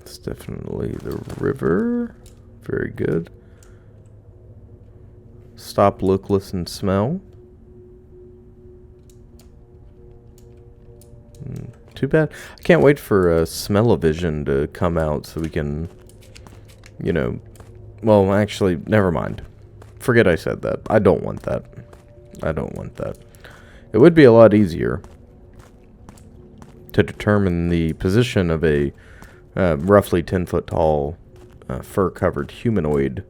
It's definitely the river. Very good. Stop, look, listen, smell. Too bad. I can't wait for smell-o-vision to come out so we can, you know... Well, actually, never mind. Forget I said that. I don't want that. I don't want that. It would be a lot easier to determine the position of a roughly 10-foot tall fur-covered humanoid.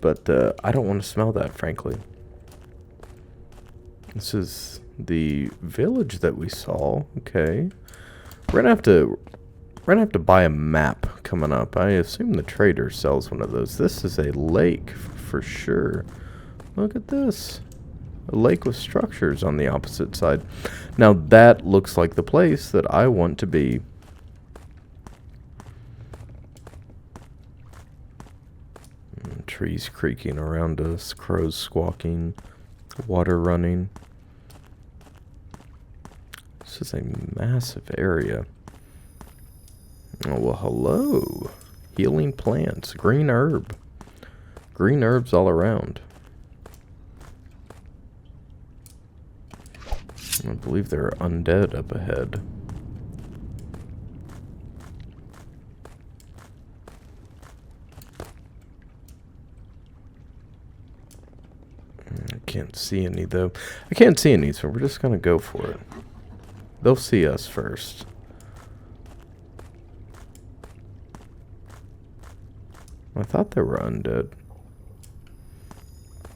But I don't want to smell that, frankly. This is the village that we saw. Okay. We're gonna have to buy a map coming up. I assume the trader sells one of those. This is a lake for sure. Look at this. A lake with structures on the opposite side. Now that looks like the place that I want to be. Trees creaking around us, crows squawking, water running. This is a massive area. Oh, well, hello. Healing plants, green herb. Green herbs all around. I believe there are undead up ahead. I can't see any, though. I can't see any, so we're just going to go for it. They'll see us first. I thought they were undead.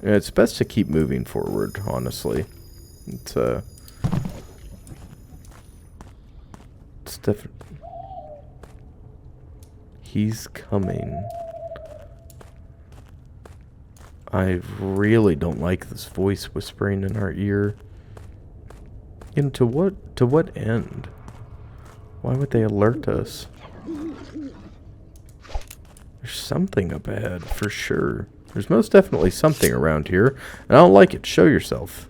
Yeah, it's best to keep moving forward, honestly. It's, It's definitely... He's coming. I really don't like this voice whispering in our ear. And to what end? Why would they alert us? There's something up ahead, for sure. There's most definitely something around here, and I don't like it. Show yourself.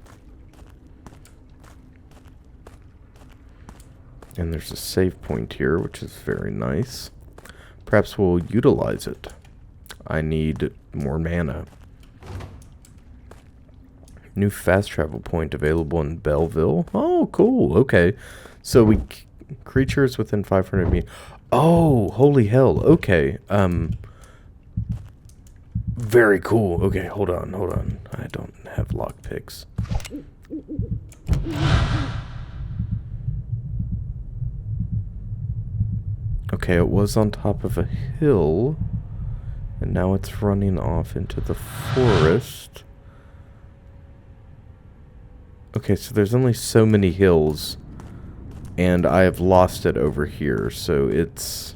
And there's a save point here, which is very nice. Perhaps we'll utilize it. I need more mana. New fast travel point available in Belleville. Oh, cool. Okay. So creatures within 500 meters. Oh, holy hell. Okay. Very cool. Okay, hold on. I don't have lockpicks. Okay, it was on top of a hill, and now it's running off into the forest. Okay, so there's only so many hills, and I have lost it over here, so it's...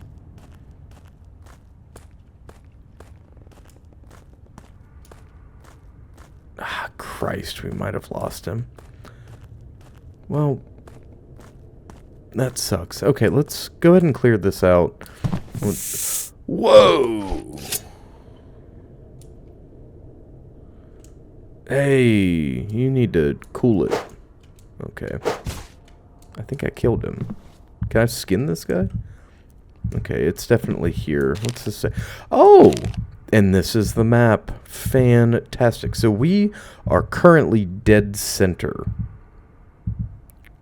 Ah, Christ, we might have lost him. Well, that sucks. Okay, let's go ahead and clear this out. Whoa! Hey, you need to cool it. Okay. I think I killed him. Can I skin this guy? Okay, it's definitely here. What's this say? Oh! And this is the map. Fantastic. So we are currently dead center.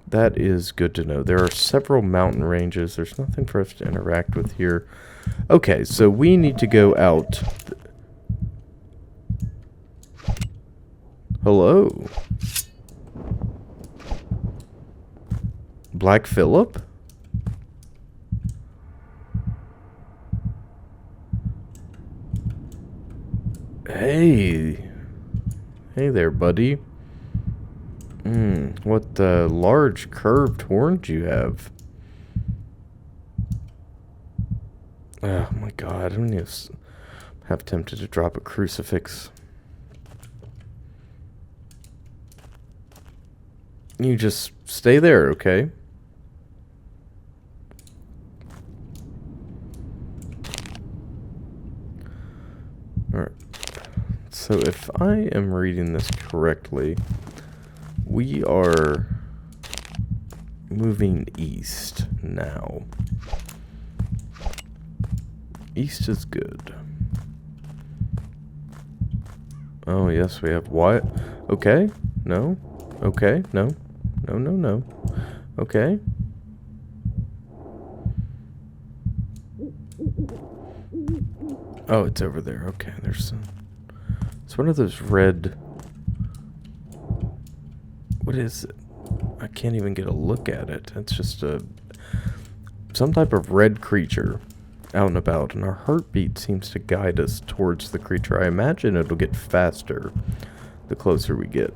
That is good to know. There are several mountain ranges. There's nothing for us to interact with here. Okay, so we need to go out. Hello. Black Phillip? Hey. Hey there, buddy. What large curved horns you have. Oh my god, I don't even have tempted to drop a crucifix. You just stay there, okay? Alright. So if I am reading this correctly, we are moving east now. East is good. Oh, yes, we have what? Okay. No. Okay. No. No. Okay. Oh, it's over there. Okay, there's some... It's one of those red... What is it? I can't even get a look at it. It's just some type of red creature out and about, and our heartbeat seems to guide us towards the creature. I imagine it'll get faster the closer we get.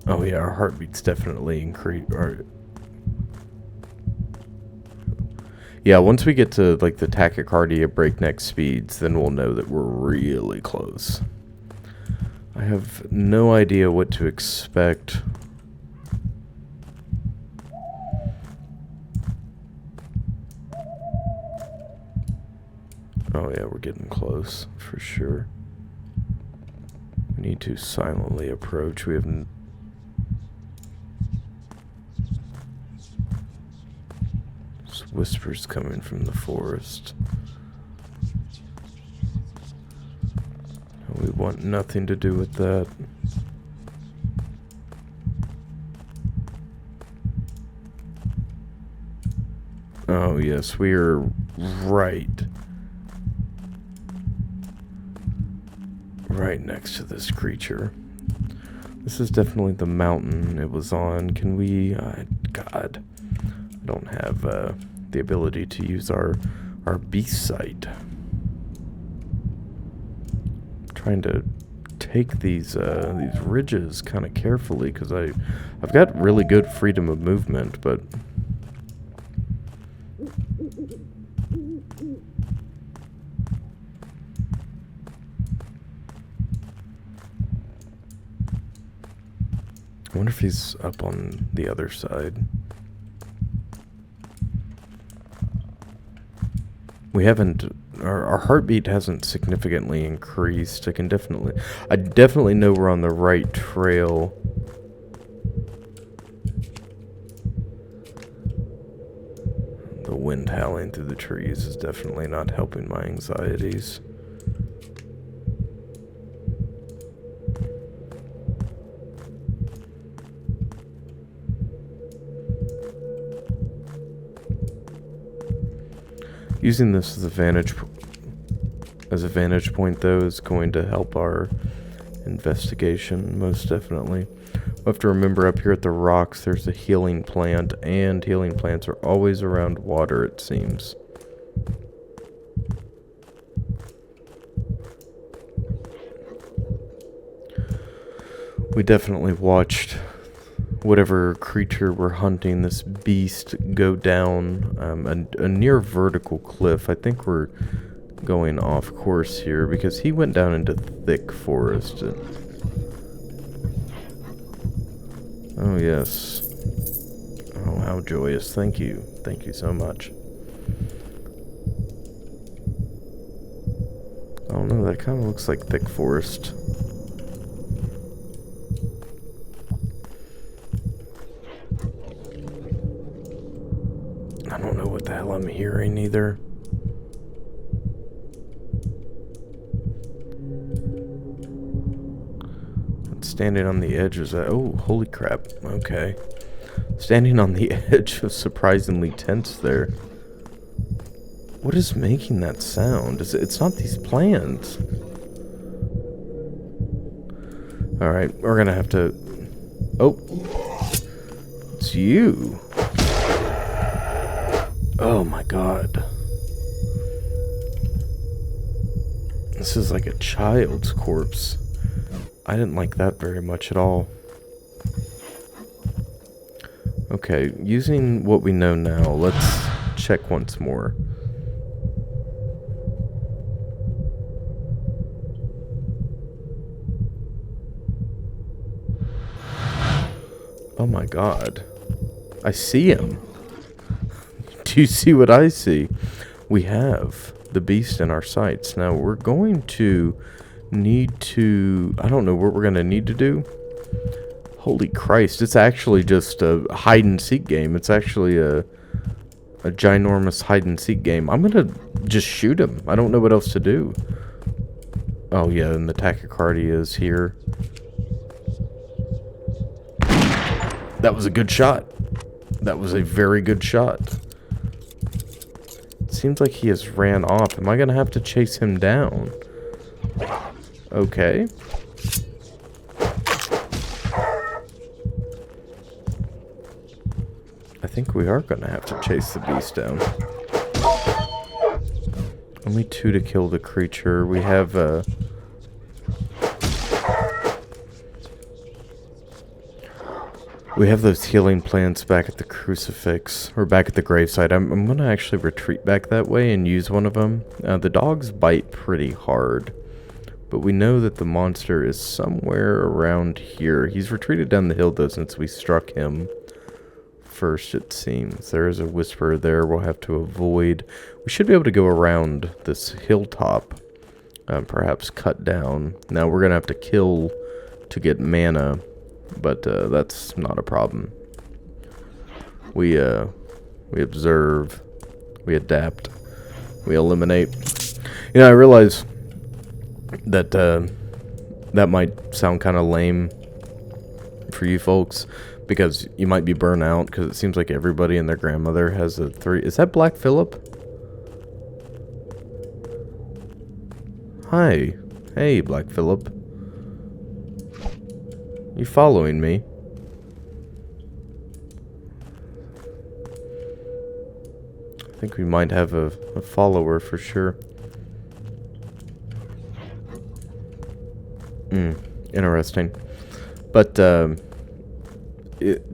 Oh yeah, our heartbeat's definitely increased. Yeah, once we get to like the tachycardia breakneck speeds, then we'll know that we're really close. I have no idea what to expect. Oh yeah, we're getting close, for sure. We need to silently approach. We have... There's whispers coming from the forest. We want nothing to do with that. Oh yes, we are right next to this creature. This is definitely the mountain it was on. Can we... God, I don't have the ability to use our beast sight. Trying to take these ridges kind of carefully because I've got really good freedom of movement, but I wonder if he's up on the other side. We haven't, our heartbeat hasn't significantly increased. I definitely know we're on the right trail. The wind howling through the trees is definitely not helping my anxieties. Using this as a vantage point, though, is going to help our investigation, most definitely. We'll have to remember up here at the rocks, there's a healing plant, and healing plants are always around water, it seems. We definitely watched whatever creature we're hunting, this beast, go down a near vertical cliff. I think we're going off course here because he went down into thick forest. Oh yes. Oh, how joyous. Thank you. Thank you so much. Oh no, that kind of looks like thick forest. I don't know what the hell I'm hearing either. Standing on the edge is oh, holy crap. Okay. Standing on the edge was surprisingly tense there. What is making that sound? It's not these plants. Alright, we're gonna have to... Oh. It's you. Oh my god. This is like a child's corpse. I didn't like that very much at all. Okay, using what we know now, let's check once more. Oh my god. I see him. Do you see what I see? We have the beast in our sights. Now we're going to need to... I don't know what we're going to need to do. Holy Christ, it's actually just a hide-and-seek game. It's actually a ginormous hide-and-seek game. I'm going to just shoot him. I don't know what else to do. Oh yeah, and the tachycardia is here. That was a good shot. That was a very good shot. It seems like he has ran off. Am I going to have to chase him down? Okay. I think we are going to have to chase the beast down. Only 2 to kill the creature. We have those healing plants back at the crucifix, or back at the gravesite. I'm going to actually retreat back that way and use one of them. The dogs bite pretty hard, but we know that the monster is somewhere around here. He's retreated down the hill, though, since we struck him first, it seems. There is a whisperer there we'll have to avoid. We should be able to go around this hilltop, perhaps cut down. Now, we're going to have to kill to get mana, but that's not a problem. We observe, we adapt, we eliminate. You know, I realize that that might sound kind of lame for you folks, because you might be burnt out, because it seems like everybody and their grandmother has a 3. Is that Black Phillip? Hi. Hey, Black Phillip. You following me? I think we might have a follower for sure. Interesting. But,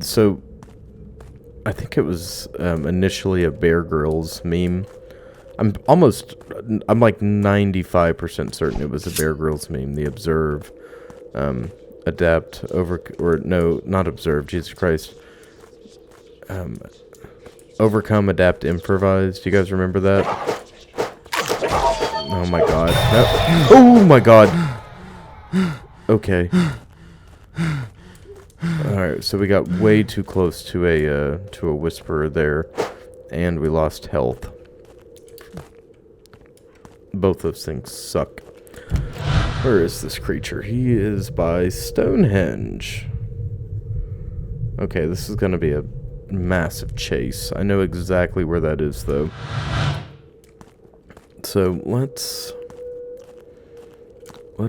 so, I think it was initially a Bear Grylls meme. I'm like 95% certain it was a Bear Grylls meme. The observe, adapt, not observe, Jesus Christ. Overcome, adapt, improvise. Do you guys remember that? Oh my god. No. Oh my god. Okay. Alright, so we got way too close to a whisperer there, and we lost health. Both those things suck. Where is this creature? He is by Stonehenge. Okay, this is gonna be a massive chase. I know exactly where that is, though. So let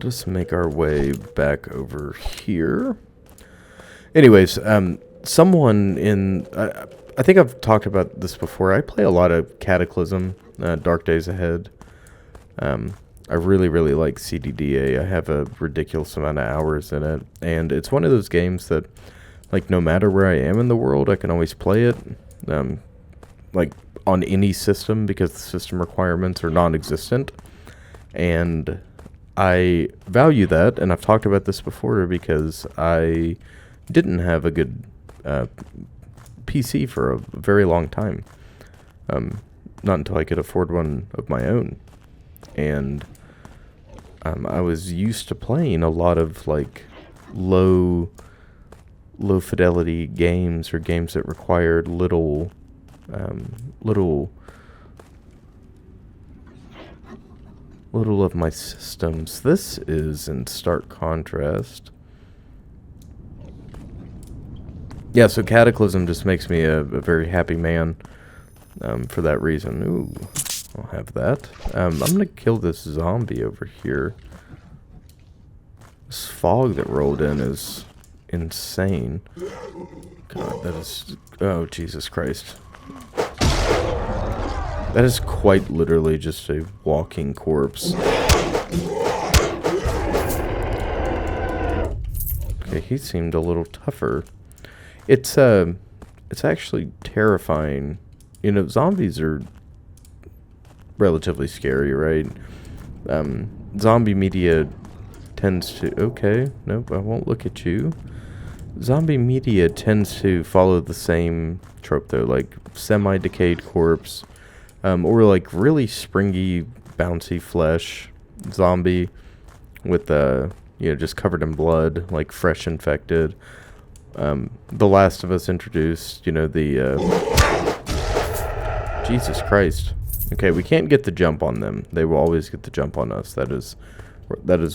us make our way back over here. Anyways, someone in... I think I've talked about this before. I play a lot of Cataclysm, Dark Days Ahead. I really, really like CDDA. I have a ridiculous amount of hours in it. And it's one of those games that, like, no matter where I am in the world, I can always play it. Like, on any system, because the system requirements are non-existent. And I value that, and I've talked about this before, because I didn't have a good PC for a very long time. Not until I could afford one of my own. And I was used to playing a lot of, like, low fidelity games, or games that required little of my systems. This is in stark contrast. Yeah, so Cataclysm just makes me a very happy man for that reason. Ooh, I'll have that. I'm gonna kill this zombie over here. This fog that rolled in is insane. God, that is... Oh, Jesus Christ. That is quite literally just a walking corpse. Okay, he seemed a little tougher. It's actually terrifying. You know, zombies are relatively scary, right? Zombie media tends to... Okay, nope, I won't look at you. Zombie media tends to follow the same trope, though, like semi-decayed corpse, or like really springy, bouncy flesh zombie with just covered in blood, like fresh infected. The Last of Us introduced, Jesus Christ. Okay, we can't get the jump on them. They will always get the jump on us. That is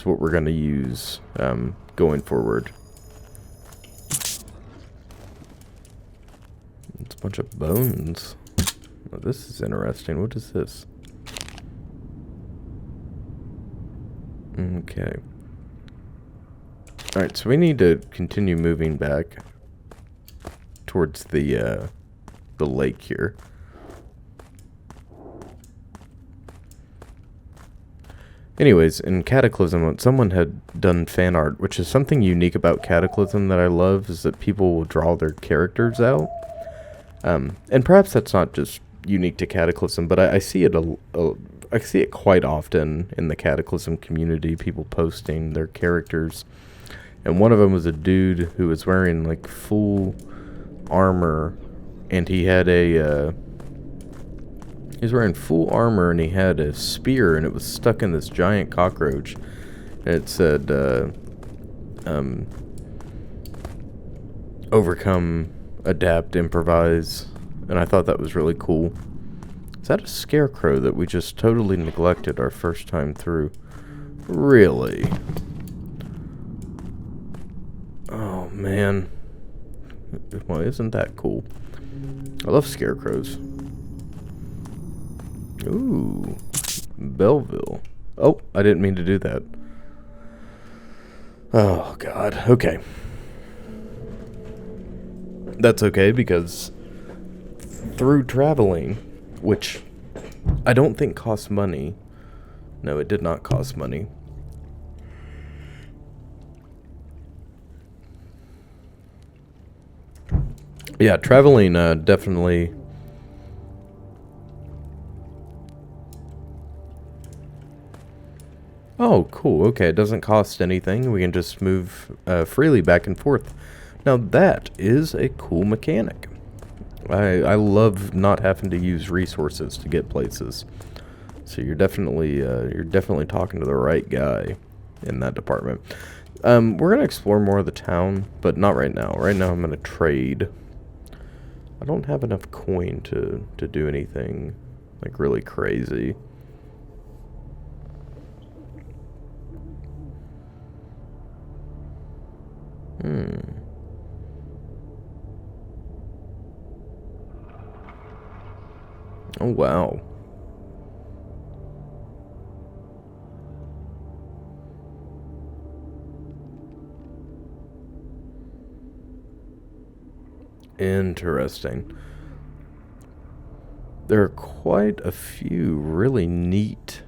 what we're going to use going forward. It's a bunch of bones. Oh, this is interesting. What is this? Okay. Alright, so we need to continue moving back towards the lake here. Anyways, in Cataclysm, someone had done fan art, which is something unique about Cataclysm that I love, is that people will draw their characters out. And perhaps that's not just unique to Cataclysm, but I see it I see it quite often in the Cataclysm community, people posting their characters. And one of them was a dude who was wearing, like, full armor, and he had he was wearing full armor, and he had a spear, and it was stuck in this giant cockroach. And it said, overcome, adapt, improvise. And I thought that was really cool. Is that a scarecrow that we just totally neglected our first time through? Really? Oh, man. Well, isn't that cool? I love scarecrows. Ooh. Belleville. Oh, I didn't mean to do that. Oh, God. Okay. That's okay, because through traveling, which I don't think costs money. No, it did not cost money. Yeah, traveling definitely. Oh, cool. Okay, it doesn't cost anything. We can just move freely back and forth. Now that is a cool mechanic. I love not having to use resources to get places. So you're definitely talking to the right guy in that department. We're gonna explore more of the town, but not right now. Right now I'm gonna trade. I don't have enough coin to do anything like really crazy. Oh wow. Interesting. There are quite a few really neat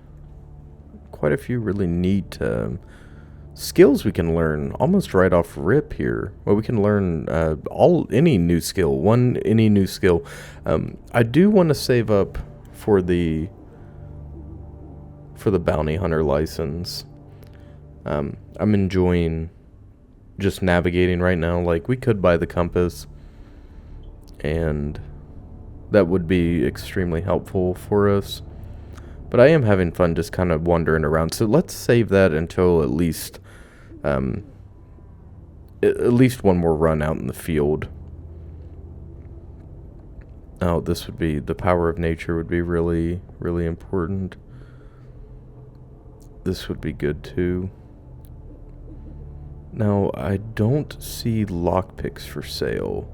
skills we can learn almost right off rip here. Well, we can learn any new skill. Any new skill. I do want to save up for the bounty hunter license. I'm enjoying just navigating right now. Like, we could buy the compass, and that would be extremely helpful for us. But I am having fun just kind of wandering around. So let's save that until at least one more run out in the field. Oh, this would be the power of nature would be really, really important. This would be good too. Now, I don't see lockpicks for sale.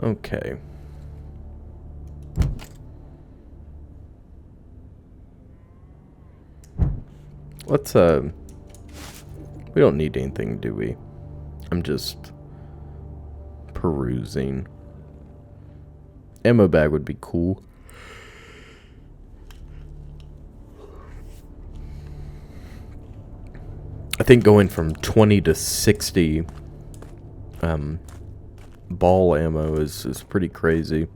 Okay. Let's, we don't need anything, do we? I'm just perusing. Ammo bag would be cool. I think going from 20 to 60 ball ammo is pretty crazy.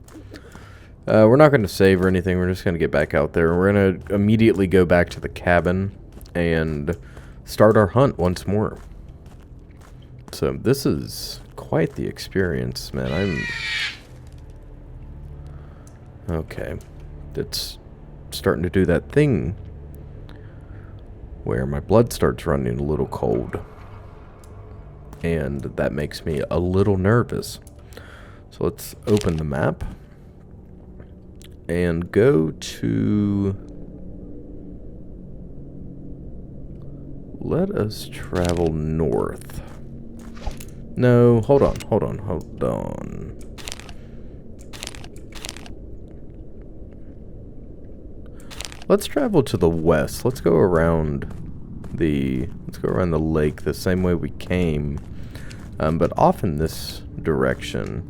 We're not going to save or anything. We're just going to get back out there. We're going to immediately go back to the cabin and start our hunt once more. So this is quite the experience, man. Okay. It's starting to do that thing where my blood starts running a little cold. And that makes me a little nervous. So let's open the map and go to... Let us travel north. No, hold on. Let's travel to the west. Let's go around the lake the same way we came. But off in this direction.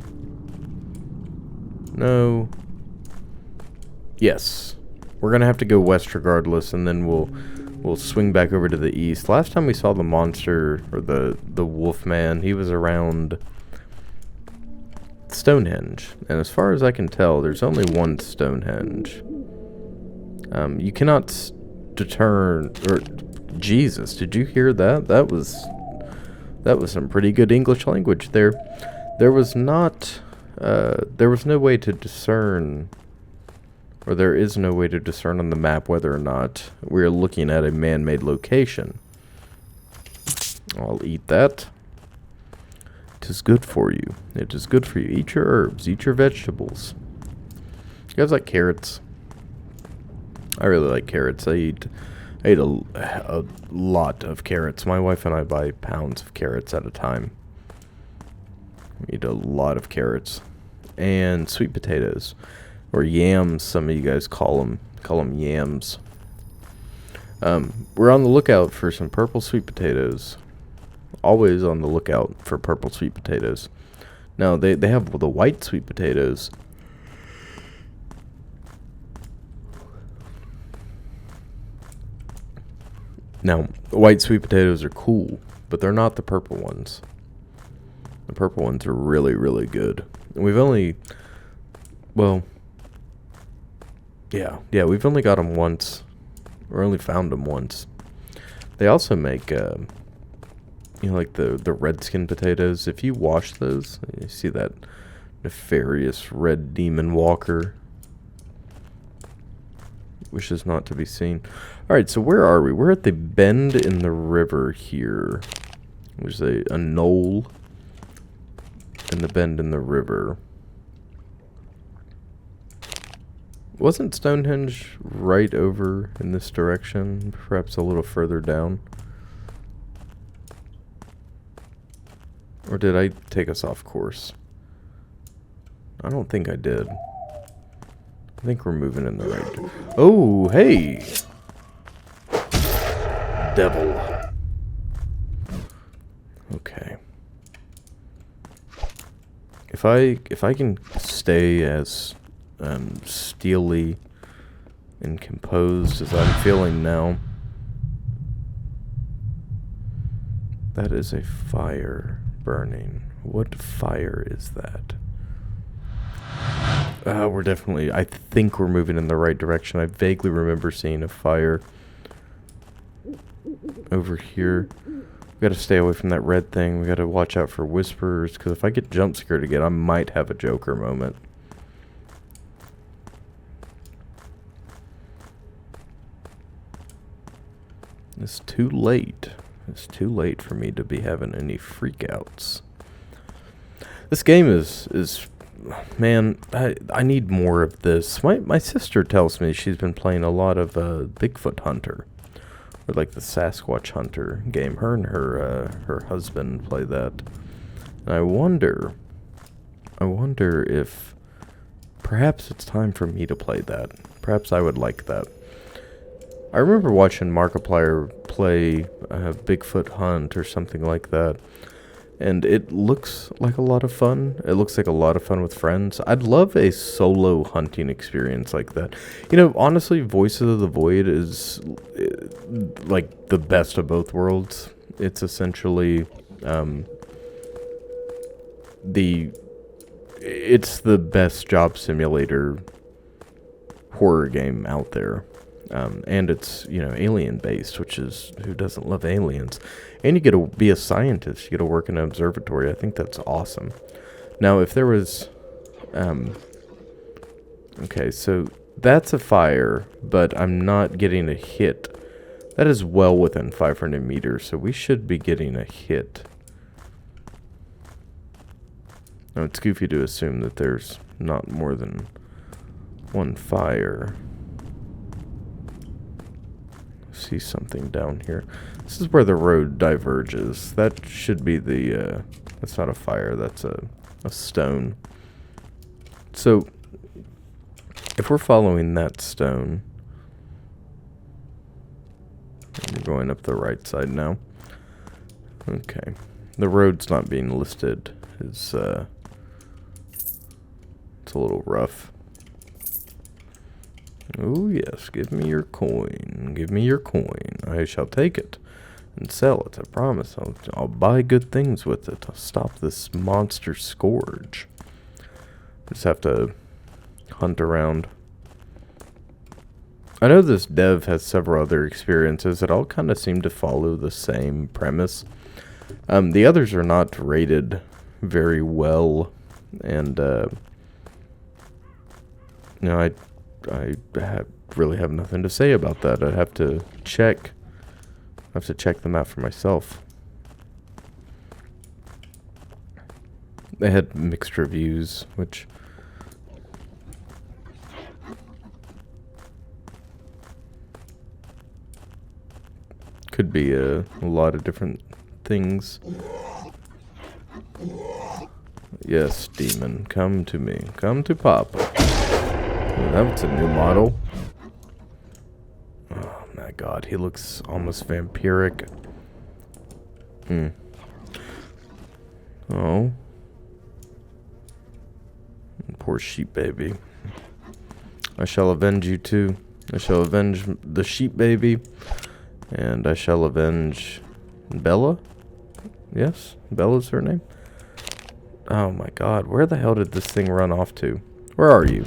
No. Yes. We're gonna have to go west regardless, and then we'll swing back over to the east. Last time we saw the monster, or the wolf man, he was around Stonehenge. And as far as I can tell, there's only one Stonehenge. You cannot deter... Or, Jesus, did you hear that? That was some pretty good English language there. There was no way to discern, or there is no way to discern on the map whether or not we're looking at a man-made location. I'll eat that. It is good for you. It is good for you. Eat your herbs. Eat your vegetables. You guys like carrots? I really like carrots. I eat a lot of carrots. My wife and I buy pounds of carrots at a time. We eat a lot of carrots. And sweet potatoes. Or yams, some of you guys call them. Call them yams. We're on the lookout for some purple sweet potatoes. Always on the lookout for purple sweet potatoes. Now, they have the white sweet potatoes. Now, white sweet potatoes are cool, but they're not the purple ones. The purple ones are really, really good. And we've only... Well... Yeah, we've only got them once. Or only found them once. They also make, you know, like the redskin potatoes. If you wash those, you see that nefarious red demon walker. Wishes not to be seen. Alright, so where are we? We're at the bend in the river here. There's a knoll in the bend in the river. Wasn't Stonehenge right over in this direction? Perhaps a little further down? Or did I take us off course? I don't think I did. I think we're moving in the right... Oh, hey! Devil. Okay. If I can stay as steely and composed as I'm feeling now. That is a fire burning. What fire is that? We're definitely... I think we're moving in the right direction. I vaguely remember seeing a fire over here. We gotta stay away from that red thing. We gotta watch out for whispers, because if I get jump scared again, I might have a Joker moment. It's too late. It's too late for me to be having any freakouts. This game is man, I need more of this. My sister tells me she's been playing a lot of Bigfoot Hunter, or like the Sasquatch Hunter game. Her and her husband play that, and I wonder if perhaps it's time for me to play that. Perhaps I would like that. I remember watching Markiplier play Bigfoot Hunt or something like that, and it looks like a lot of fun. It looks like a lot of fun with friends. I'd love a solo hunting experience like that. You know, honestly, Voices of the Void is like the best of both worlds. It's essentially it's the best job simulator horror game out there. And it's, you know, alien based, which is, who doesn't love aliens? And you get to be a scientist. You get to work in an observatory. I think that's awesome. Now, if there was, okay, so that's a fire, but I'm not getting a hit. That is well within 500 meters, so we should be getting a hit. Now, it's goofy to assume that there's not more than one fire. See something down here. This is where the road diverges. That should be the that's not a fire, that's a stone. So if we're following that stone, we're going up the right side now. Okay, the road's not being listed. It's a little rough. Oh yes, give me your coin. Give me your coin. I shall take it and sell it. I promise. I'll buy good things with it. I'll stop this monster scourge. Just have to hunt around. I know this dev has several other experiences that all kind of seem to follow the same premise. The others are not rated very well, and you know, I really have nothing to say about that. I'd have to check. I have to check them out for myself. They had mixed reviews, which could be a lot of different things. Yes, demon, come to me. Come to Papa. That was a new model. my god, he looks almost vampiric. Oh. Poor sheep baby. I shall avenge you too. I shall avenge the sheep baby. And I shall avenge Bella? Yes? Bella's her name? Oh my god, where the hell did this thing run off to? Where are you?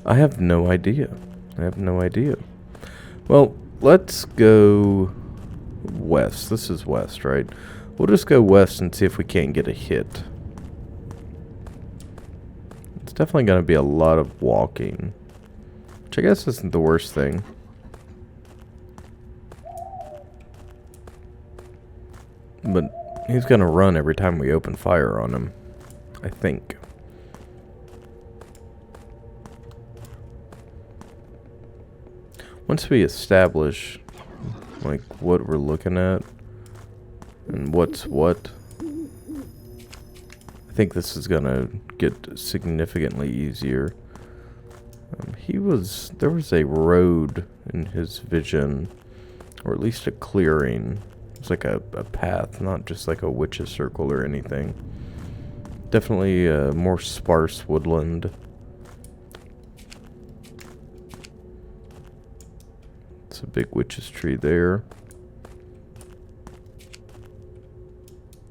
I have no idea. I have no idea. Well, let's go west. This is west, right? We'll just go west and see if we can't get a hit. It's definitely going to be a lot of walking, which I guess isn't the worst thing. But he's going to run every time we open fire on him, I think. Once we establish, like, what we're looking at and what's what, I think this is gonna get significantly easier. There was a road in his vision, or at least a clearing. It's like a path, not just like a witch's circle or anything. Definitely a more sparse woodland. It's a big witch's tree there.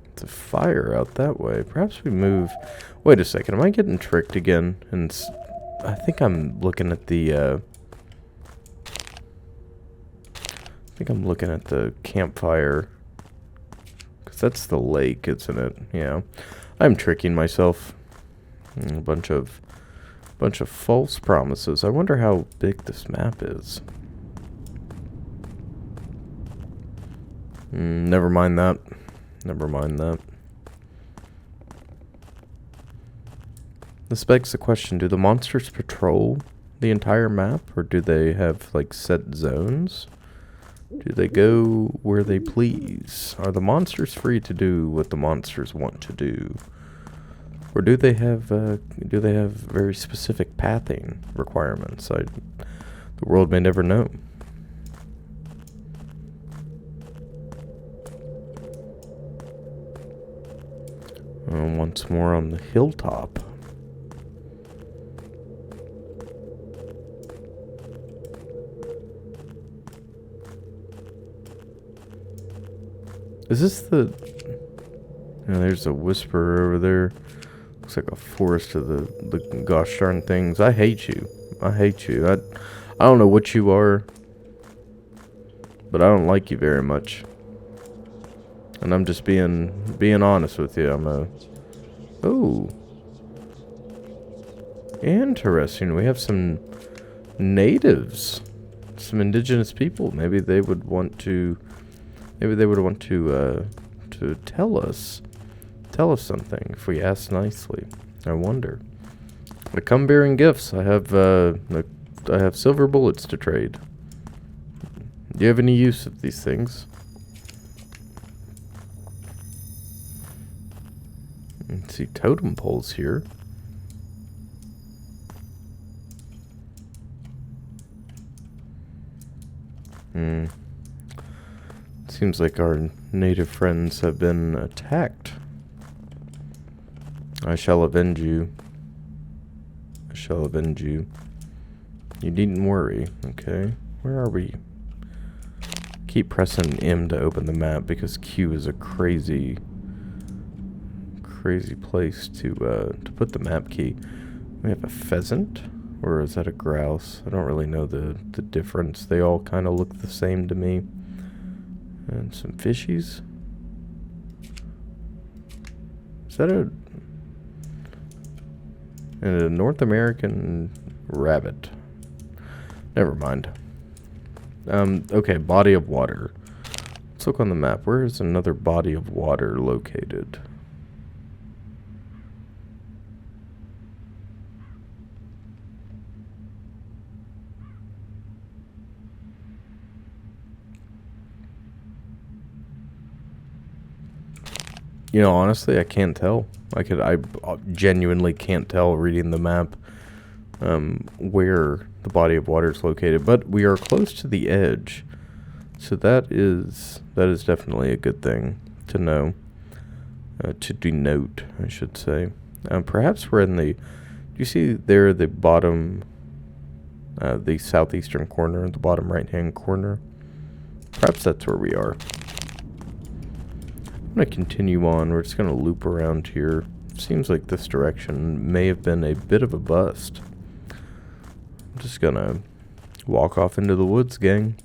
It's a fire out that way. Perhaps we move... Wait a second, am I getting tricked again? And I think I'm looking at the... I think I'm looking at the campfire. Because that's the lake, isn't it? Yeah. I'm tricking myself. A bunch of false promises. I wonder how big this map is. Never mind that. Never mind that. This begs the question, do the monsters patrol the entire map? Or do they have, like, set zones? Do they go where they please? Are the monsters free to do what the monsters want to do? Or do they have very specific pathing requirements? The world may never know. Once more on the hilltop. Is this the... Yeah, there's a whisperer over there. Looks like a forest of the gosh darn things. I hate you. I hate you. I don't know what you are, but I don't like you very much. And I'm just being honest with you. Oh. Interesting. We have some natives. Some indigenous people. Maybe they would want to tell us something if we ask nicely. I wonder. I come bearing gifts. I have silver bullets to trade. Do you have any use of these things? Let's see, totem poles here. Seems like our native friends have been attacked. I shall avenge you. I shall avenge you. You needn't worry, okay? Where are we? Keep pressing M to open the map because Q is a crazy place to put the map key. We have a pheasant, or is that a grouse? I don't really know the difference. They all kind of look the same to me. And some fishies. Is that a North American rabbit? Never mind. Okay, body of water. Let's look on the map. Where is another body of water located? You know, honestly, I can't tell. I genuinely can't tell reading the map where the body of water is located, but we are close to the edge, so that is definitely a good thing to know, to denote, I should say. Perhaps we're in the. Do you see there the bottom, the southeastern corner, the bottom right-hand corner? Perhaps that's where we are. I'm going to continue on. We're just going to loop around here. Seems like this direction may have been a bit of a bust. I'm just going to walk off into the woods, gang.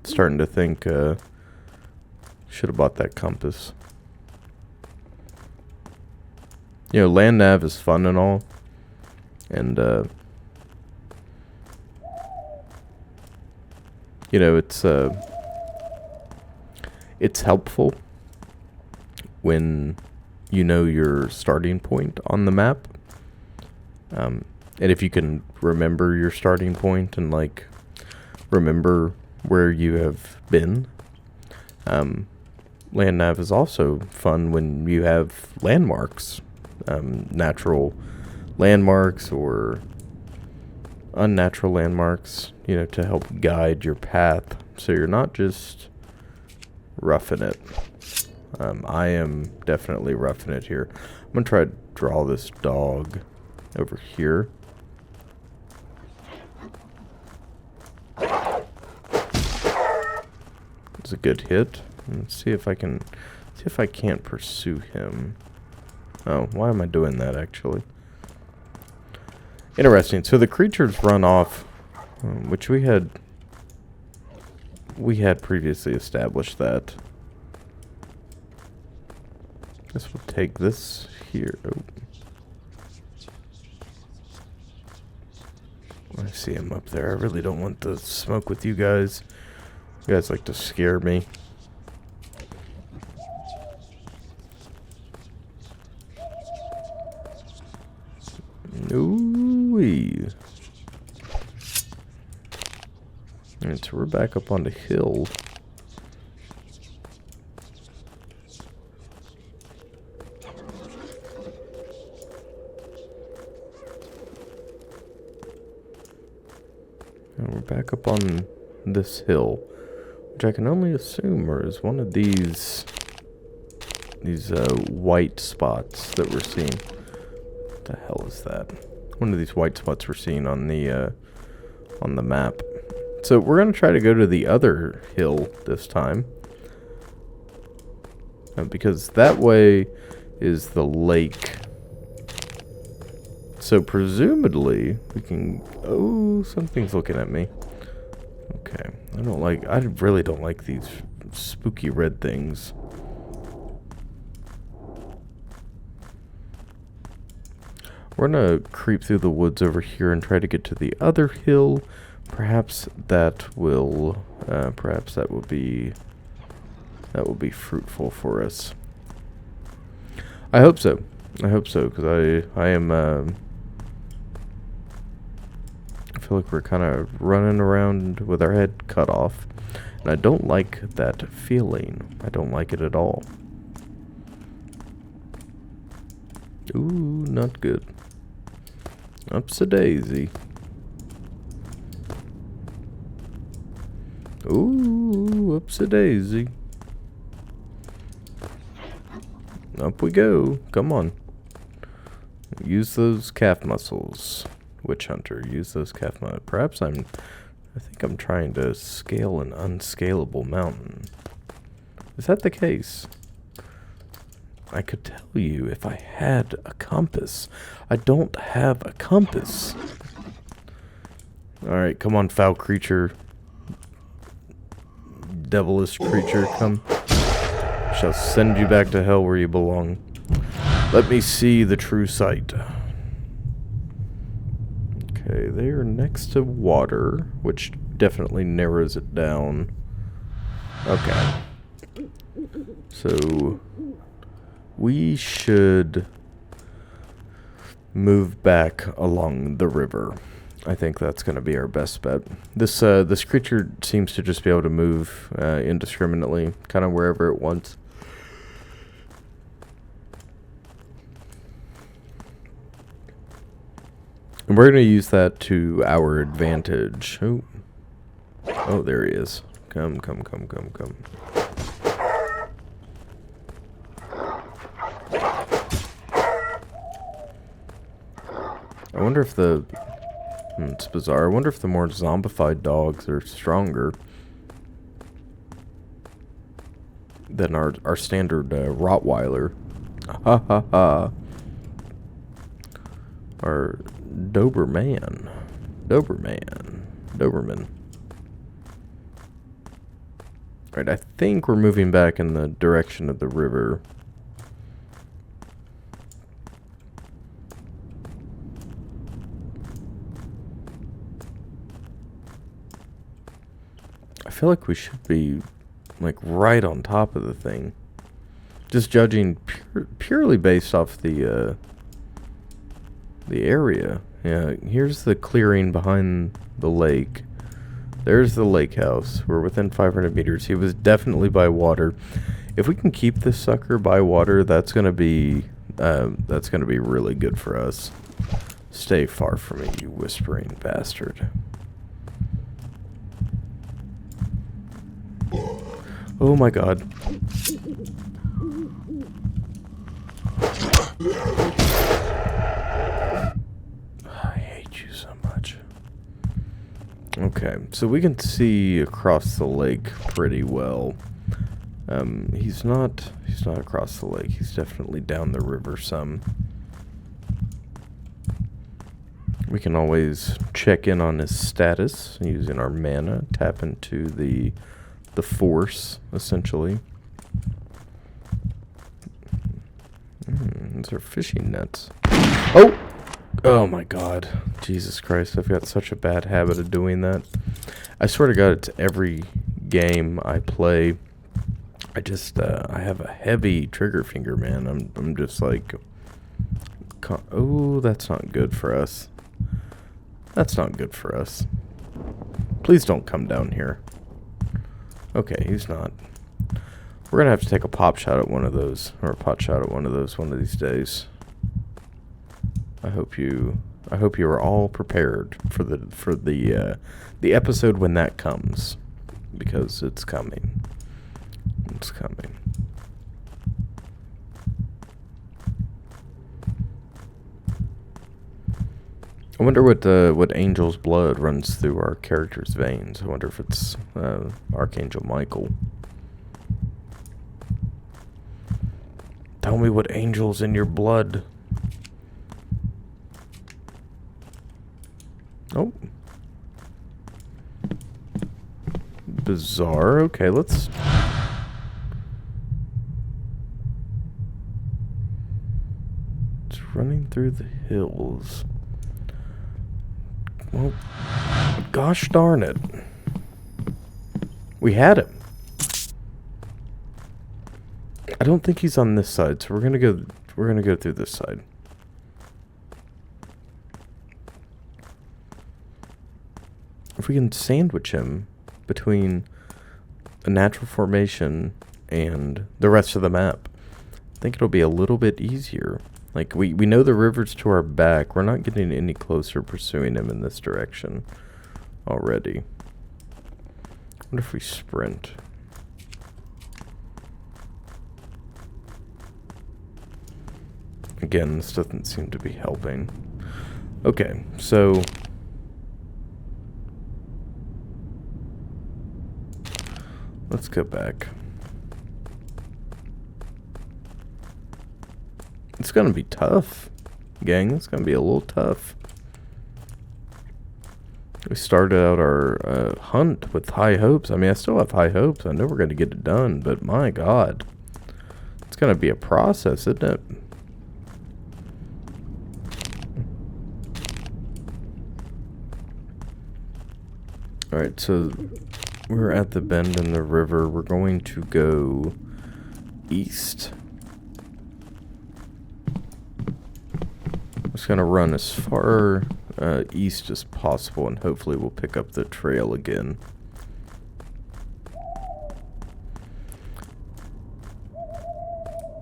Starting to think, should have bought that compass. You know, land nav is fun and all. And, you know, it's helpful when you know your starting point on the map. And if you can remember your starting point and, like, remember where you have been. Land nav is also fun when you have landmarks. Natural landmarks or unnatural landmarks, you know, to help guide your path. So you're not just roughing it. I am definitely roughing it here. I'm going to try to draw this dog over here. It's a good hit. Let's see if I can't pursue him. Oh, why am I doing that actually? Interesting. So the creatures run off, which we had previously established that. Guess we'll take this here. Oh. I see him up there. I really don't want to smoke with you guys. You guys like to scare me. Ooh-wee. Alright, so we're back up on the hill. And we're back up on this hill, which I can only assume is one of these white spots that we're seeing. What the hell is that? One of these white spots we're seeing on the map. So we're gonna try to go to the other hill this time, because that way is the lake. So presumably we can. Oh, something's looking at me. Okay, I really don't like these spooky red things. We're gonna creep through the woods over here and try to get to the other hill. Perhaps that will be fruitful for us. I hope so. Because I am. I feel like we're kind of running around with our head cut off, and I don't like that feeling. I don't like it at all. Ooh, not good. Ups-a-daisy. Ooh, ups-a-daisy. Up we go. Come on. Use those calf muscles. Witch hunter, use those calf muscles. Perhaps I think I'm trying to scale an unscalable mountain. Is that the case? I could tell you if I had a compass. I don't have a compass. Alright, come on, foul creature. Devilish creature, come. Shall send you back to hell where you belong. Let me see the true sight. Okay, they are next to water, which definitely narrows it down. Okay. So we should move back along the river. I think that's going to be our best bet. This creature seems to just be able to move indiscriminately, kind of wherever it wants. And we're going to use that to our advantage. Oh, there he is. Come. I wonder if it's bizarre. I wonder if the more zombified dogs are stronger than our standard Rottweiler. Ha ha ha. Our Doberman. Alright, I think we're moving back in the direction of the river. I feel like we should be, like, right on top of the thing. Just judging purely based off the area. Yeah, here's the clearing behind the lake. There's the lake house. We're within 500 meters. He was definitely by water. If we can keep this sucker by water, that's gonna be really good for us. Stay far from me, you whispering bastard. Oh my god. I hate you so much. Okay, so we can see across the lake pretty well. He's not across the lake. He's definitely down the river some. We can always check in on his status using our mana, tap into the force, essentially. Those are fishing nets. Oh my god. Jesus Christ, I've got such a bad habit of doing that. I swear to god, it's every game I play. I have a heavy trigger finger, man. I'm just like... Oh, that's not good for us. That's not good for us. Please don't come down here. Okay, he's not. We're gonna have to take a pop shot at one of those, or a pot shot at one of those one of these days. I hope you are all prepared for the episode when that comes, because it's coming. It's coming. I wonder what angel's blood runs through our character's veins. I wonder if it's Archangel Michael. Tell me what angel's in your blood. Oh. Bizarre. Okay, let's... It's running through the hills. Well, gosh darn it. We had him. I don't think he's on this side, so we're gonna go through this side. If we can sandwich him between a natural formation and the rest of the map, I think it'll be a little bit easier. Like, we know the river's to our back. We're not getting any closer pursuing him in this direction already. What if we sprint? Again, this doesn't seem to be helping. Okay, so... let's go back. It's gonna be tough, gang. It's gonna be a little tough. We started out our hunt with high hopes. I mean, I still have high hopes. I know we're gonna get it done, but my god. It's gonna be a process, isn't it? Alright, so we're at the bend in the river. We're going to go east. I'm just gonna run as far east as possible, and hopefully we'll pick up the trail again.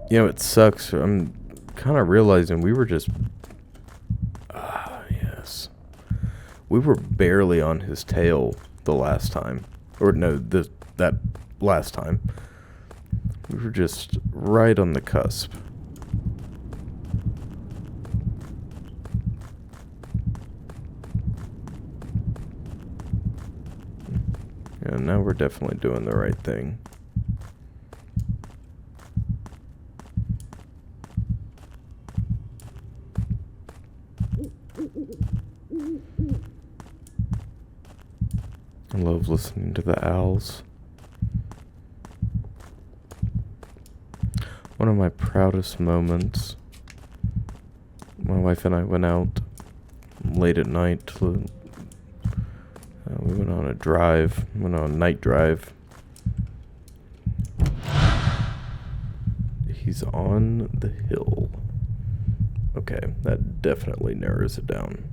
You know, it sucks. I'm kind of realizing we were just... yes. We were barely on his tail the last time. Or no, that last time. We were just right on the cusp. And now we're definitely doing the right thing. I love listening to the owls. One of my proudest moments, my wife and I went out late at night. We went on a night drive. He's on the hill. Okay, that definitely narrows it down.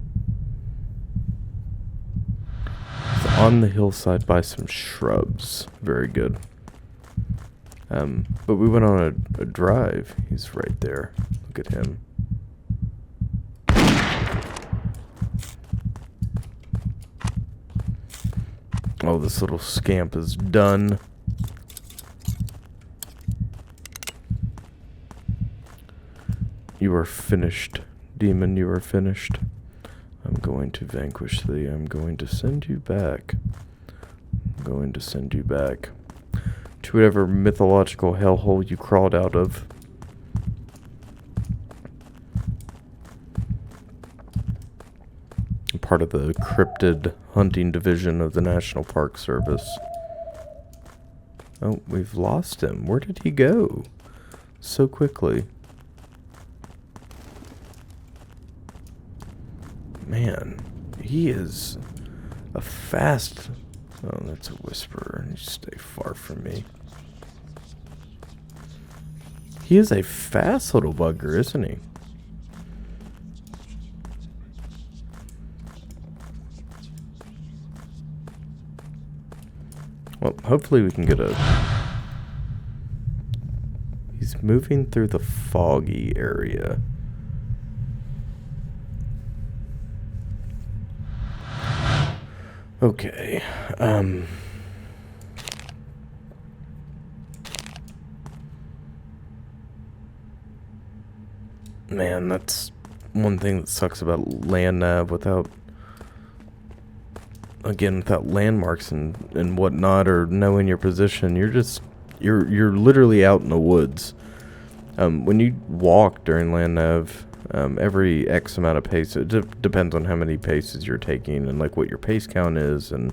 He's on the hillside by some shrubs. Very good. But we went on a drive. He's right there. Look at him. Oh, this little scamp is done. You are finished, demon. You are finished. I'm going to vanquish thee. I'm going to send you back. I'm going to send you back to whatever mythological hellhole you crawled out of. Part of the cryptid hunting division of the National Park Service. Oh, we've lost him. Where did he go? So quickly. Man, he is a fast... Oh, that's a whisperer. You stay far from me. He is a fast little bugger, isn't he? Well, hopefully we can get a... He's moving through the foggy area. Okay. Man, that's one thing that sucks about land nav without landmarks and whatnot, or knowing your position. You're literally out in the woods. When you walk during land nav, every X amount of pace, it depends on how many paces you're taking and like what your pace count is and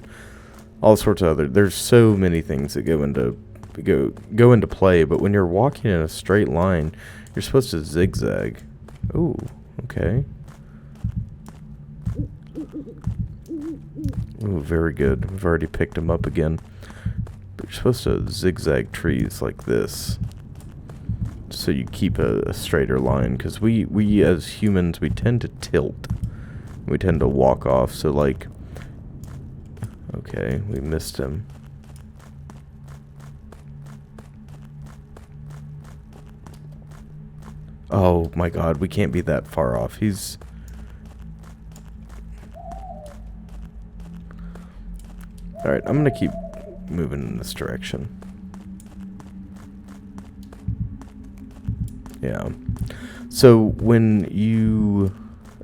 all sorts of other. There's so many things that go into play. But when you're walking in a straight line, you're supposed to zigzag. Ooh, okay. Ooh, very good. We've already picked him up again. But you're supposed to zigzag trees like this, so you keep a straighter line. Because we as humans, we tend to tilt. We tend to walk off. So like, okay, we missed him. Oh my god, we can't be that far off. He's... Alright, I'm gonna keep moving in this direction. Yeah. So when you...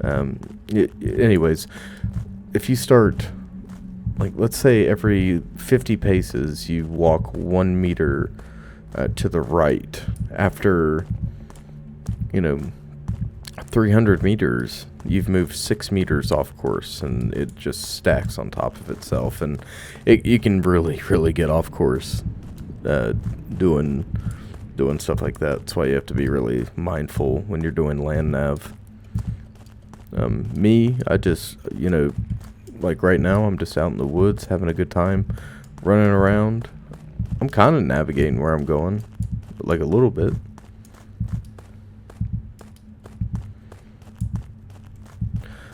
anyways, if you start... Like, let's say every 50 paces you walk 1 meter to the right. After, 300 meters, you've moved 6 meters off course, and it just stacks on top of itself. And you can really, really get off course doing stuff like that. That's why you have to be really mindful when you're doing land nav. I just, like right now, I'm just out in the woods having a good time, running around. I'm kind of navigating where I'm going, like a little bit.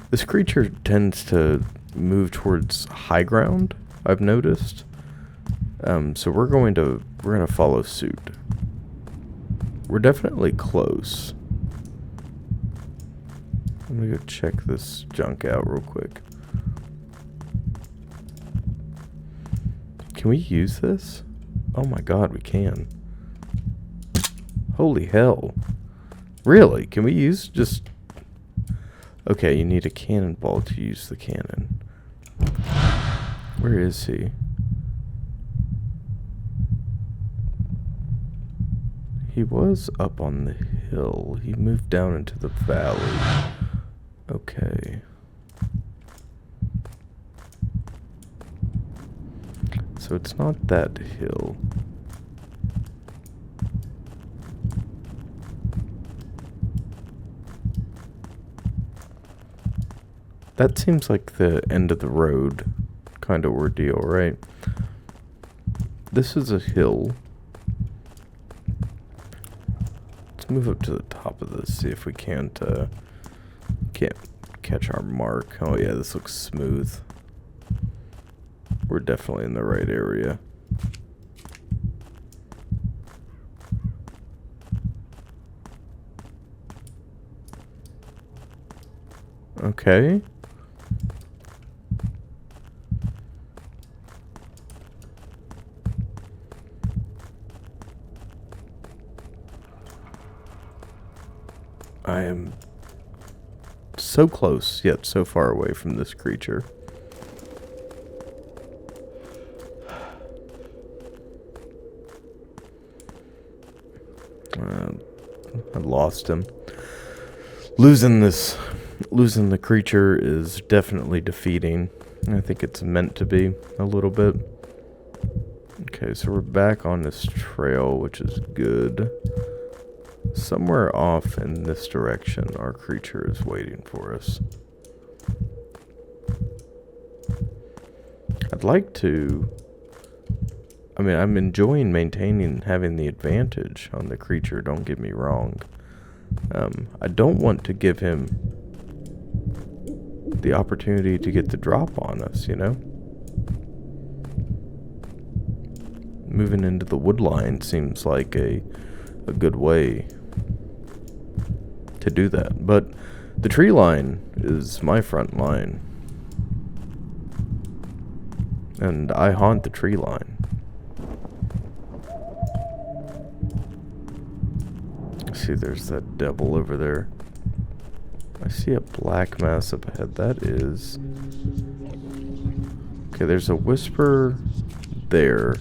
The This creature tends to move towards high ground, I've noticed. So we're gonna follow suit. We're definitely close. I'm gonna go check this junk out real quick. Can we use this? Oh my god, we can. Holy hell. Really? Can we use just... Okay, you need a cannonball to use the cannon. Where is he? He was up on the hill. He moved down into the valley. Okay. So it's not that hill. That seems like the end of the road kind of ordeal, right? This is a hill. Let's move up to the top of this, see if we can't catch our mark. Oh yeah, this looks smooth. We're definitely in the right area. Okay. I am so close, yet so far away from this creature. I lost him. Losing the creature is definitely defeating. I think it's meant to be a little bit. Okay, so we're back on this trail, which is good. Somewhere off in this direction, our creature is waiting for us. I'd like to... I mean, I'm enjoying maintaining having the advantage on the creature, don't get me wrong. I don't want to give him the opportunity to get the drop on us, you know? Moving into the wood line seems like a good way to do that. But the tree line is my front line. And I haunt the tree line. See, there's that devil over there. I see a black mass up ahead. That is... Okay, there's a whisper there.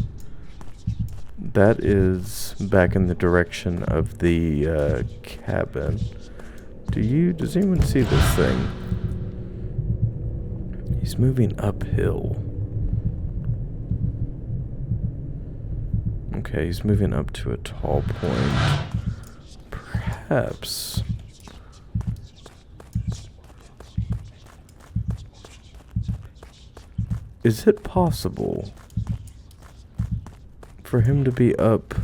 That is back in the direction of the cabin. Does anyone see this thing? He's moving uphill. Okay, he's moving up to a tall point. Perhaps... Is it possible for him to be up?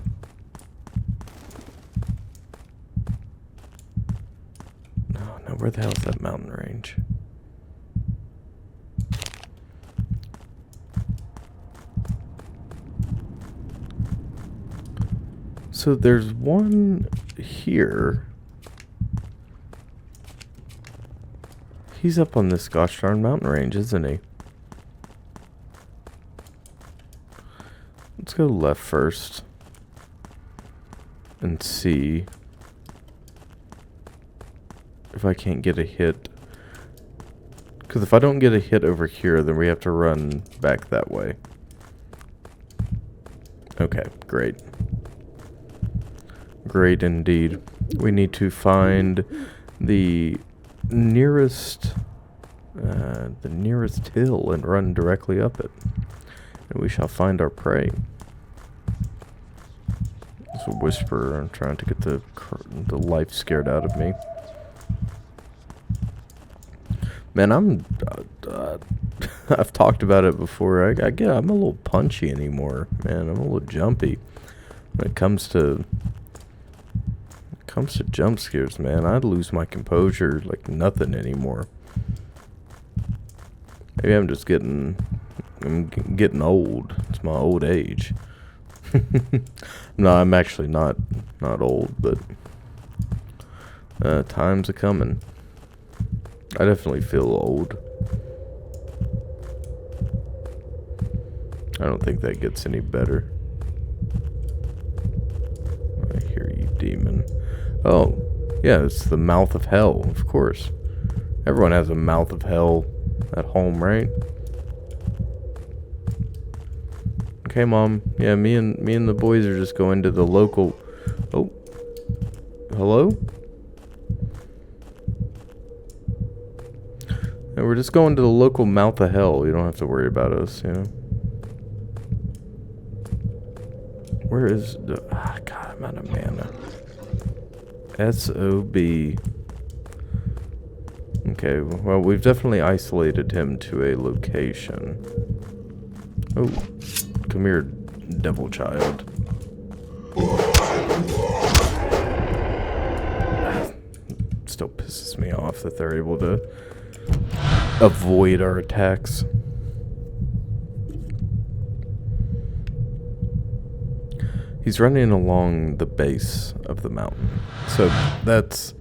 No, where the hell is that mountain range? So there's one here. He's up on this gosh darn mountain range, isn't he? Let's go left first and see if I can't get a hit. Because if I don't get a hit over here, then we have to run back that way. Okay, great. Great indeed. We need to find the nearest hill and run directly up it. And we shall find our prey. It's a whisperer. I'm trying to get the life scared out of me. Man, I've talked about it before. I'm a little punchy anymore, man. I'm a little jumpy when it comes to jump scares, man. I'd lose my composure like nothing anymore. Maybe I'm getting old. It's my old age. No, I'm actually not old, but time's a coming. I definitely feel old. I don't think that gets any better. I hear you, demon. Oh, yeah, it's the mouth of hell, of course. Everyone has a mouth of hell at home, right? Okay, Mom. Yeah, me and the boys are just going to the local... Oh. Hello? And we're just going to the local mouth of hell. You don't have to worry about us, you know? Where is the... God, I'm out of mana. S.O.B. Okay, well, we've definitely isolated him to a location. Oh, come here, devil child. Still pisses me off that they're able to avoid our attacks. He's running along the base of the mountain, so that's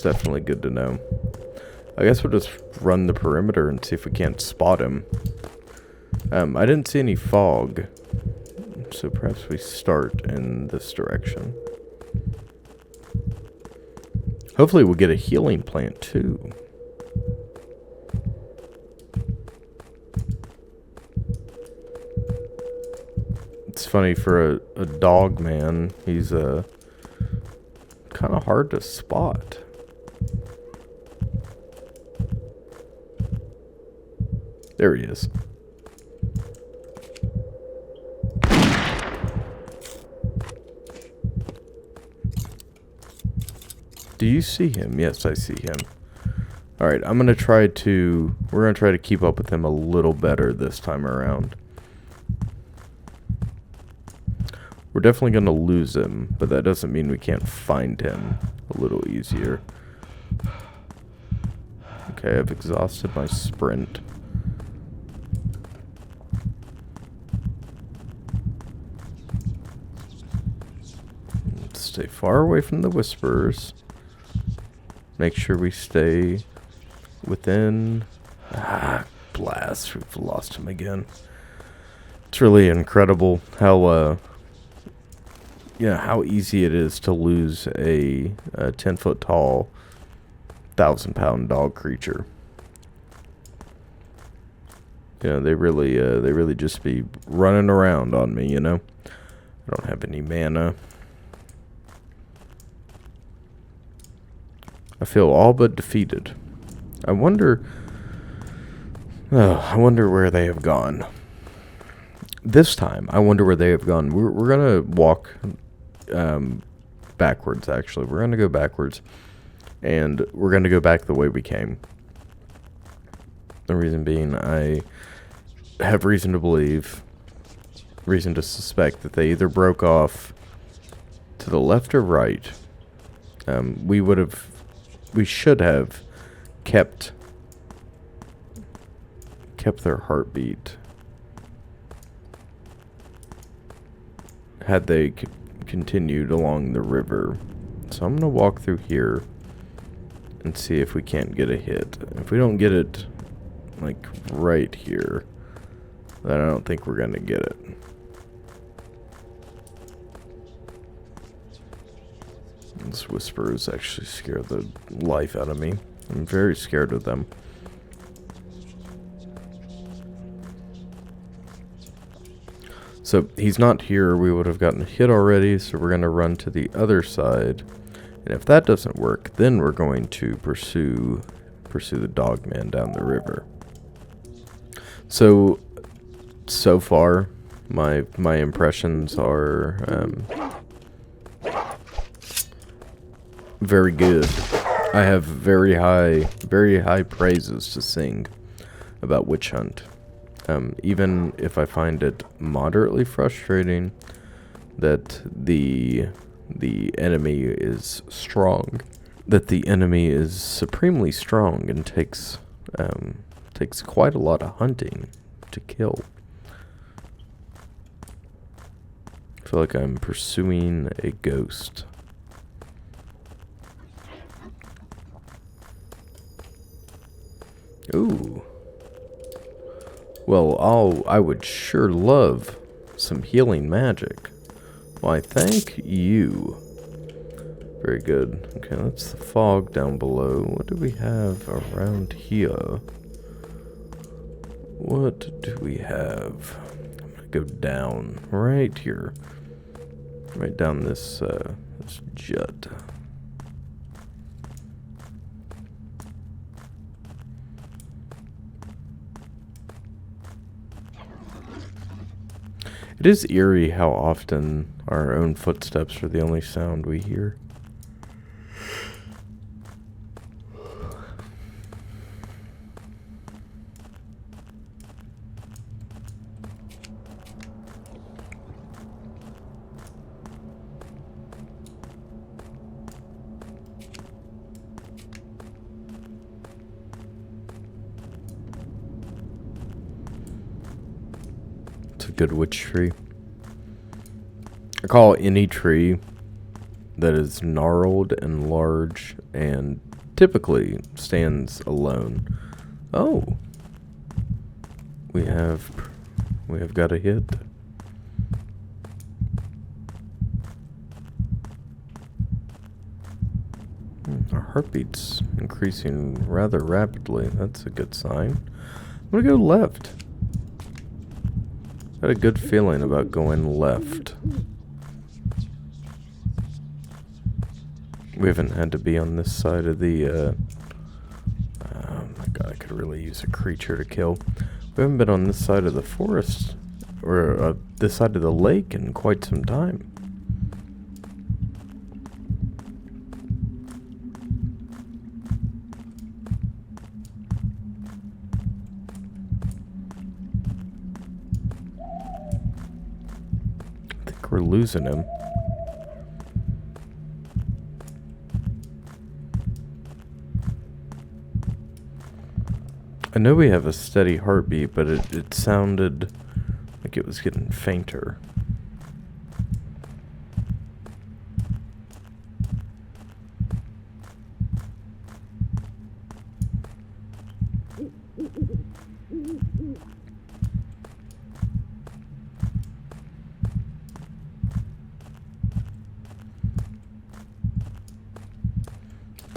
definitely good to know. I guess we'll just run the perimeter and see if we can't spot him. I didn't see any fog, so perhaps we start in this direction. Hopefully we'll get a healing plant too. It's funny, for a dog man, he's kind of hard to spot. There he is. Do you see him? Yes, I see him. Alright, we're gonna try to keep up with him a little better this time around. We're definitely gonna lose him, but that doesn't mean we can't find him a little easier. Okay, I've exhausted my sprint. Let's stay far away from the whisperers. Make sure we stay within... blast. We've lost him again. It's really incredible how easy it is to lose a 10-foot tall, 1,000-pound dog creature. You know, they really just be running around on me, you know? I don't have any mana. I feel all but defeated. I wonder where they have gone. This time, I wonder where they have gone. We're gonna walk backwards, actually. We're gonna go backwards, and we're gonna go back the way we came. The reason being, I have reason to suspect that they either broke off to the left or right. We should have kept their heartbeat had they continued along the river. So I'm gonna walk through here and see if we can't get a hit. If we don't get it, like, right here, then I don't think we're gonna get it. These whisperers actually scare the life out of me. I'm very scared of them. So he's not here. We would have gotten hit already, so we're going to run to the other side. And if that doesn't work, then we're going to pursue the dog man down the river. So far, my impressions are very good. I have very high praises to sing about Witch Hunt. Even if I find it moderately frustrating that the enemy is strong, that the enemy is supremely strong and takes Takes quite a lot of hunting to kill. I feel like I'm pursuing a ghost. Ooh. Well, I would sure love some healing magic. Why, thank you. Very good. Okay, that's the fog down below. What do we have around here? What do we have? I'm gonna go down right here. Right down this jut. It is eerie how often our own footsteps are the only sound we hear. Good witch tree. I call any tree that is gnarled and large and typically stands alone. Oh, we have got a hit. Our heartbeat's increasing rather rapidly. That's a good sign. I'm gonna go left. Had a good feeling about going left. We haven't had to be on this side of the, oh my god, I could really use a creature to kill. We haven't been on this side of the forest, or this side of the lake in quite some time. We're losing him. I know we have a steady heartbeat, but it sounded like it was getting fainter.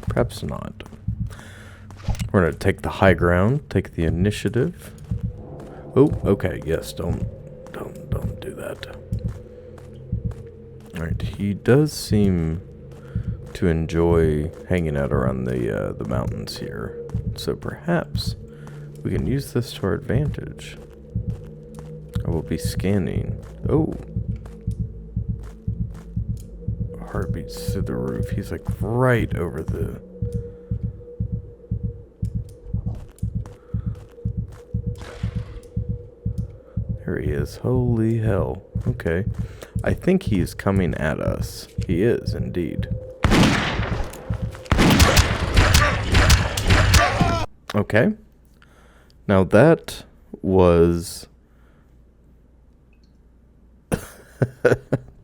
Perhaps not. We're gonna take the high ground, take the initiative. Oh, okay, yes, don't do that. Alright, he does seem to enjoy hanging out around the mountains here. So perhaps we can use this to our advantage. I will be scanning. Oh. Heartbeats through the roof. He's like right over the... There he is. Holy hell. Okay. I think he's coming at us. He is, indeed. Okay. Now that was...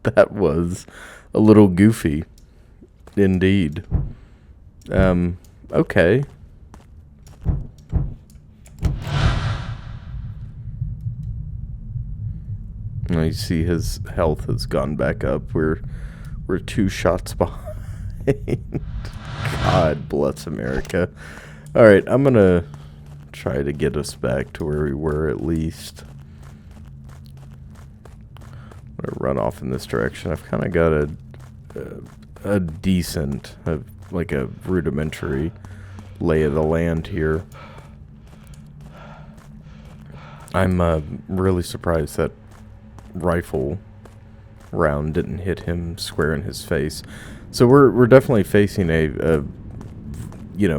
that was a little goofy. Indeed. Okay. Now you see his health has gone back up. We're 2 shots behind. God bless America. Alright, I'm gonna try to get us back to where we were at least. I'm gonna run off in this direction. I've kind of got a decent, like a rudimentary lay of the land here. I'm really surprised that rifle round didn't hit him square in his face. So we're definitely facing a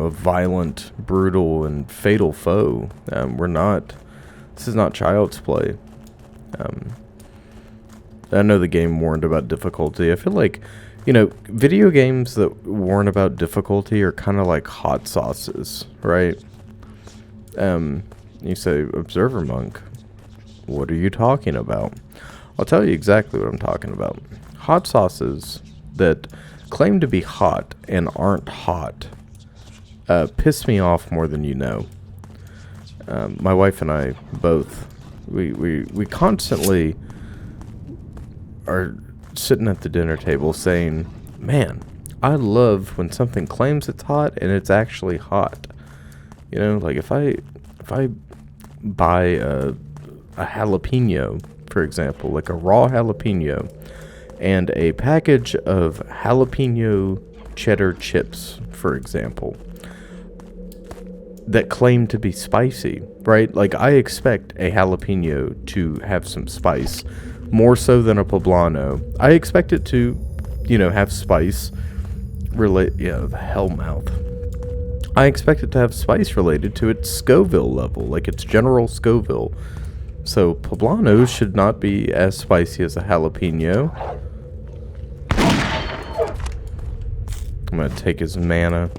violent, brutal, and fatal foe. This is not child's play. I know the game warned about difficulty. I feel like, video games that warn about difficulty are kind of like hot sauces, right? You say, Observer Monk, what are you talking about? I'll tell you exactly what I'm talking about. Hot sauces that claim to be hot and aren't hot piss me off more than you know. My wife and I both, we constantly are sitting at the dinner table saying, man, I love when something claims it's hot and it's actually hot. You know, like if I buy a jalapeno, for example, like a raw jalapeno, and a package of jalapeno cheddar chips, for example, that claim to be spicy, right? Like, I expect a jalapeno to have some spice, more so than a poblano. I expect it to, have spice the hellmouth. I expect it to have spice related to its Scoville level, like its general Scoville. So poblanos should not be as spicy as a jalapeno. I'm gonna take his mana.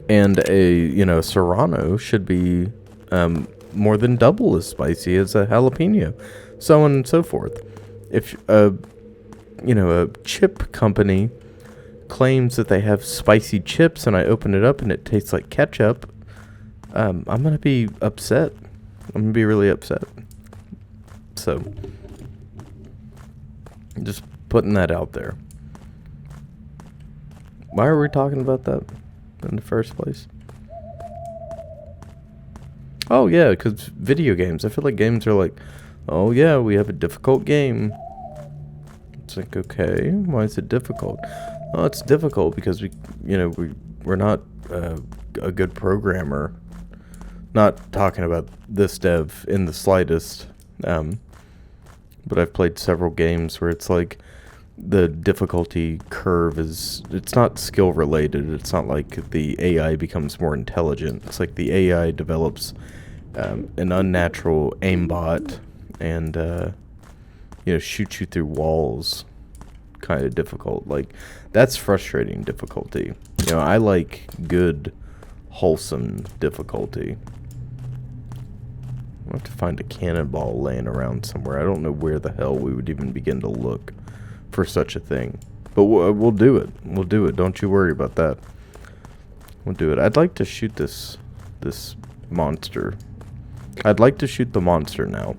And a serrano should be more than double as spicy as a jalapeno, so on and so forth. If a chip company claims that they have spicy chips and I open it up and it tastes like ketchup, I'm gonna be upset. I'm gonna be really upset. So, just putting that out there. Why are we talking about that in the first place? Oh yeah, because video games. I feel like games are like, oh yeah, we have a difficult game. It's like, okay, why is it difficult? Oh, it's difficult because we're not a good programmer. Not talking about this dev in the slightest, but I've played several games where it's like the difficulty curve it's not skill related. It's not like the AI becomes more intelligent. It's like the AI develops an unnatural aimbot and shoot you through walls. Kind of difficult. Like, that's frustrating difficulty. I like good, wholesome difficulty. I'll have to find a cannonball laying around somewhere. I don't know where the hell we would even begin to look for such a thing. But we'll do it. We'll do it. Don't you worry about that. We'll do it. I'd like to shoot this monster. I'd like to shoot the monster now.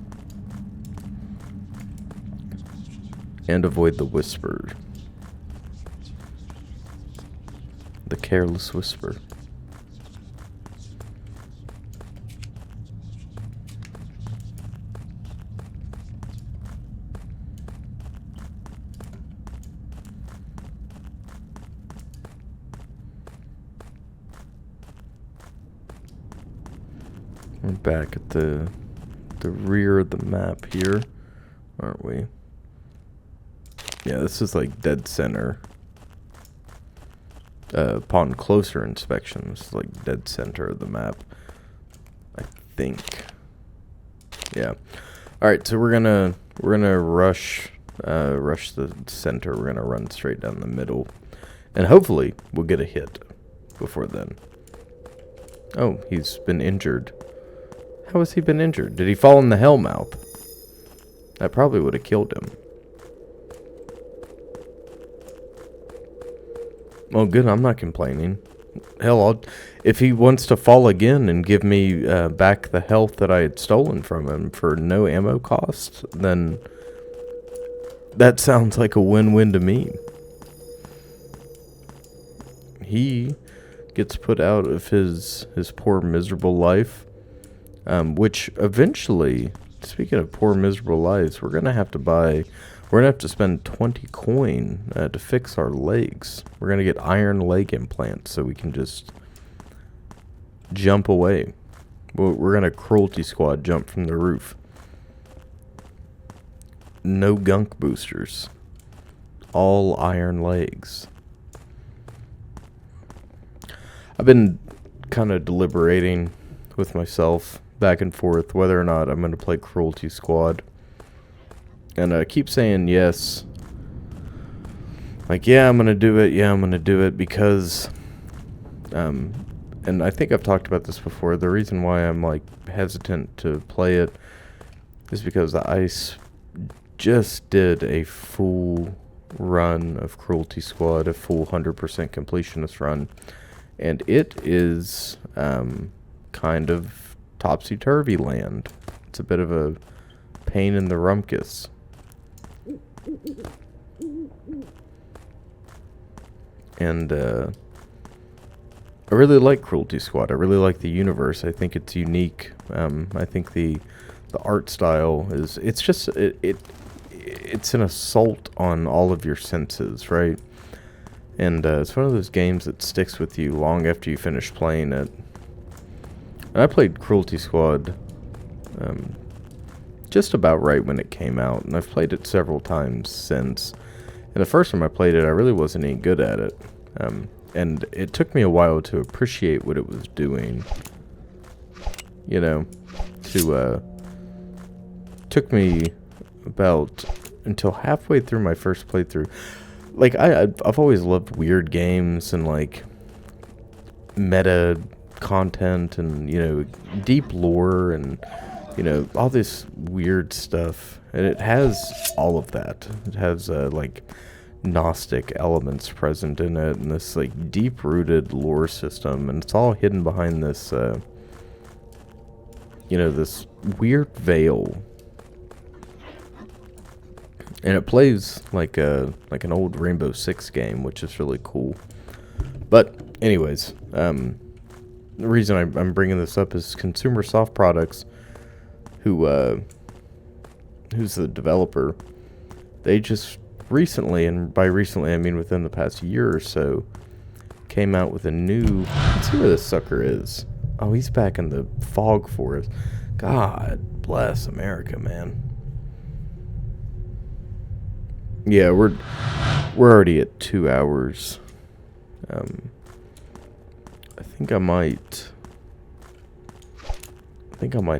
And avoid the whisper. The careless whisper. We're back at the rear of the map here, aren't we? Yeah, this is like dead center. Upon closer inspection, this is like dead center of the map, I think. Yeah. All right, so we're gonna rush the center. We're gonna run straight down the middle, and hopefully we'll get a hit before then. Oh, he's been injured. How has he been injured? Did he fall in the hellmouth? That probably would have killed him. Oh, good. I'm not complaining. Hell, if he wants to fall again and give me back the health that I had stolen from him for no ammo cost, then that sounds like a win-win to me. He gets put out of his poor, miserable life, which eventually, speaking of poor, miserable lives, we're going to have to spend 20 coin to fix our legs. We're going to get iron leg implants so we can just jump away. We're going to cruelty squad jump from the roof. No gunk boosters. All iron legs. I've been kind of deliberating with myself back and forth whether or not I'm going to play cruelty squad. And I keep saying yes. Like, yeah, I'm going to do it. Yeah, I'm going to do it because and I think I've talked about this before, the reason why I'm like hesitant to play it is because just did a full run of Cruelty Squad, a full 100% completionist run, and it is kind of topsy-turvy land. It's a bit of a pain in the rumpus. And I really like Cruelty Squad. I really like the universe. I think it's unique. I think the art style is, it's an assault on all of your senses, right? And it's one of those games that sticks with you long after you finish playing it. And I played Cruelty Squad just about right when it came out, and I've played it several times since. And the first time I played it, I really wasn't any good at it. And it took me a while to appreciate what it was doing. You know, took me about until halfway through my first playthrough. Like, I've always loved weird games and, like, meta content and, you know, deep lore and, you know, all this weird stuff. And it has all of that. It has, like, Gnostic elements present in it and this, like, deep-rooted lore system. And it's all hidden behind this, you know, this weird veil. And it plays like an old Rainbow Six game, which is really cool. But anyways, the reason I'm bringing this up is Consumer Soft Products, who's the developer, they just recently, and by recently I mean within the past year or so, came out with a new. Let's see where this sucker is. Oh, he's back in the fog forest. God bless America, man. Yeah, we're already at 2 hours. I think I might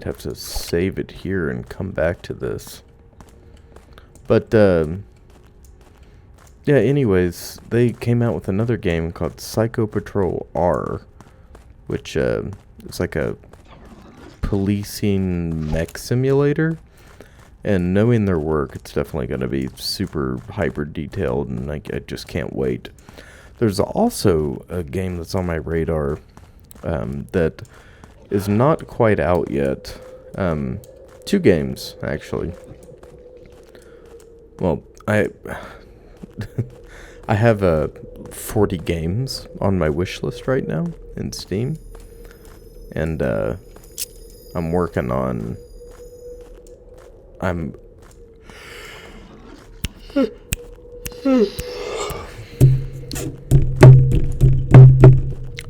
have to save it here and come back to this. But yeah, anyways, they came out with another game called Psycho Patrol R, which is like a policing mech simulator. And knowing their work, it's definitely going to be super hyper detailed, and I just can't wait. There's also a game that's on my radar that is not quite out yet. 2 games, actually. Well, I have 40 games on my wish list right now in Steam, and I'm working on. I'm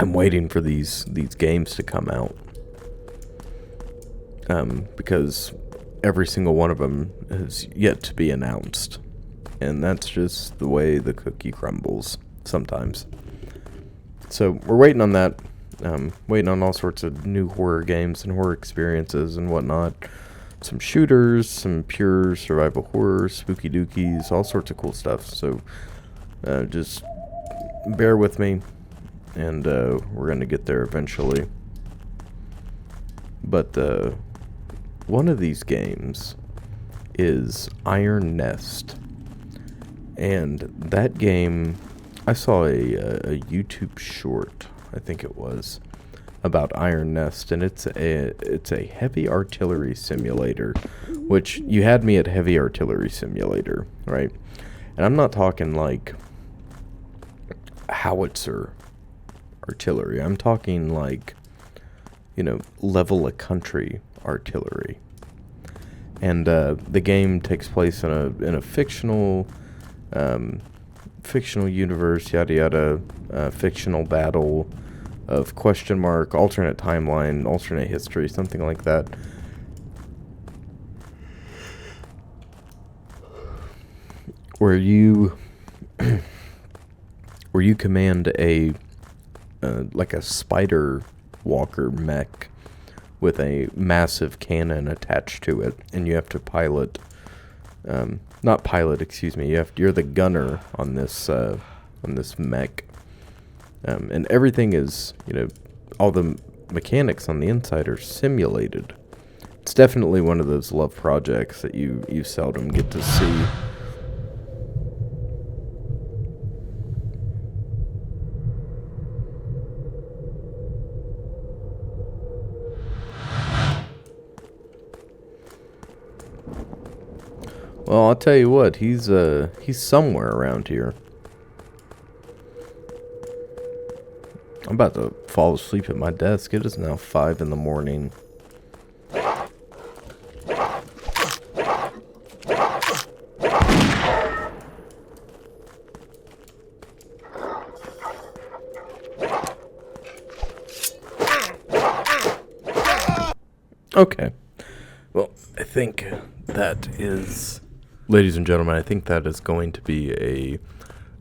waiting for these games to come out, because every single one of them is yet to be announced, and that's just the way the cookie crumbles sometimes. So we're waiting on that, waiting on all sorts of new horror games and horror experiences and whatnot. Some shooters, some pure survival horror, spooky dookies, all sorts of cool stuff. So just bear with me, and we're going to get there eventually. But one of these games is Iron Nest. And that game, I saw a YouTube short, I think it was, about Iron Nest, and it's a heavy artillery simulator, which you had me at heavy artillery simulator, right? And I'm not talking like howitzer artillery. I'm talking like, you know, level a country artillery. And the game takes place in a fictional universe, yada yada, fictional battle of question mark, alternate timeline, alternate history, something like that. Where you command a like a spider walker mech with a massive cannon attached to it, and you have to pilot. Not pilot, excuse me. You're the gunner on this mech. And everything is, you know, all the mechanics on the inside are simulated. It's definitely one of those love projects that you seldom get to see. Well, I'll tell you what, he's somewhere around here. I'm about to fall asleep at my desk. It is now 5 in the morning. Okay. Well, I think that is, ladies and gentlemen, I think that is going to be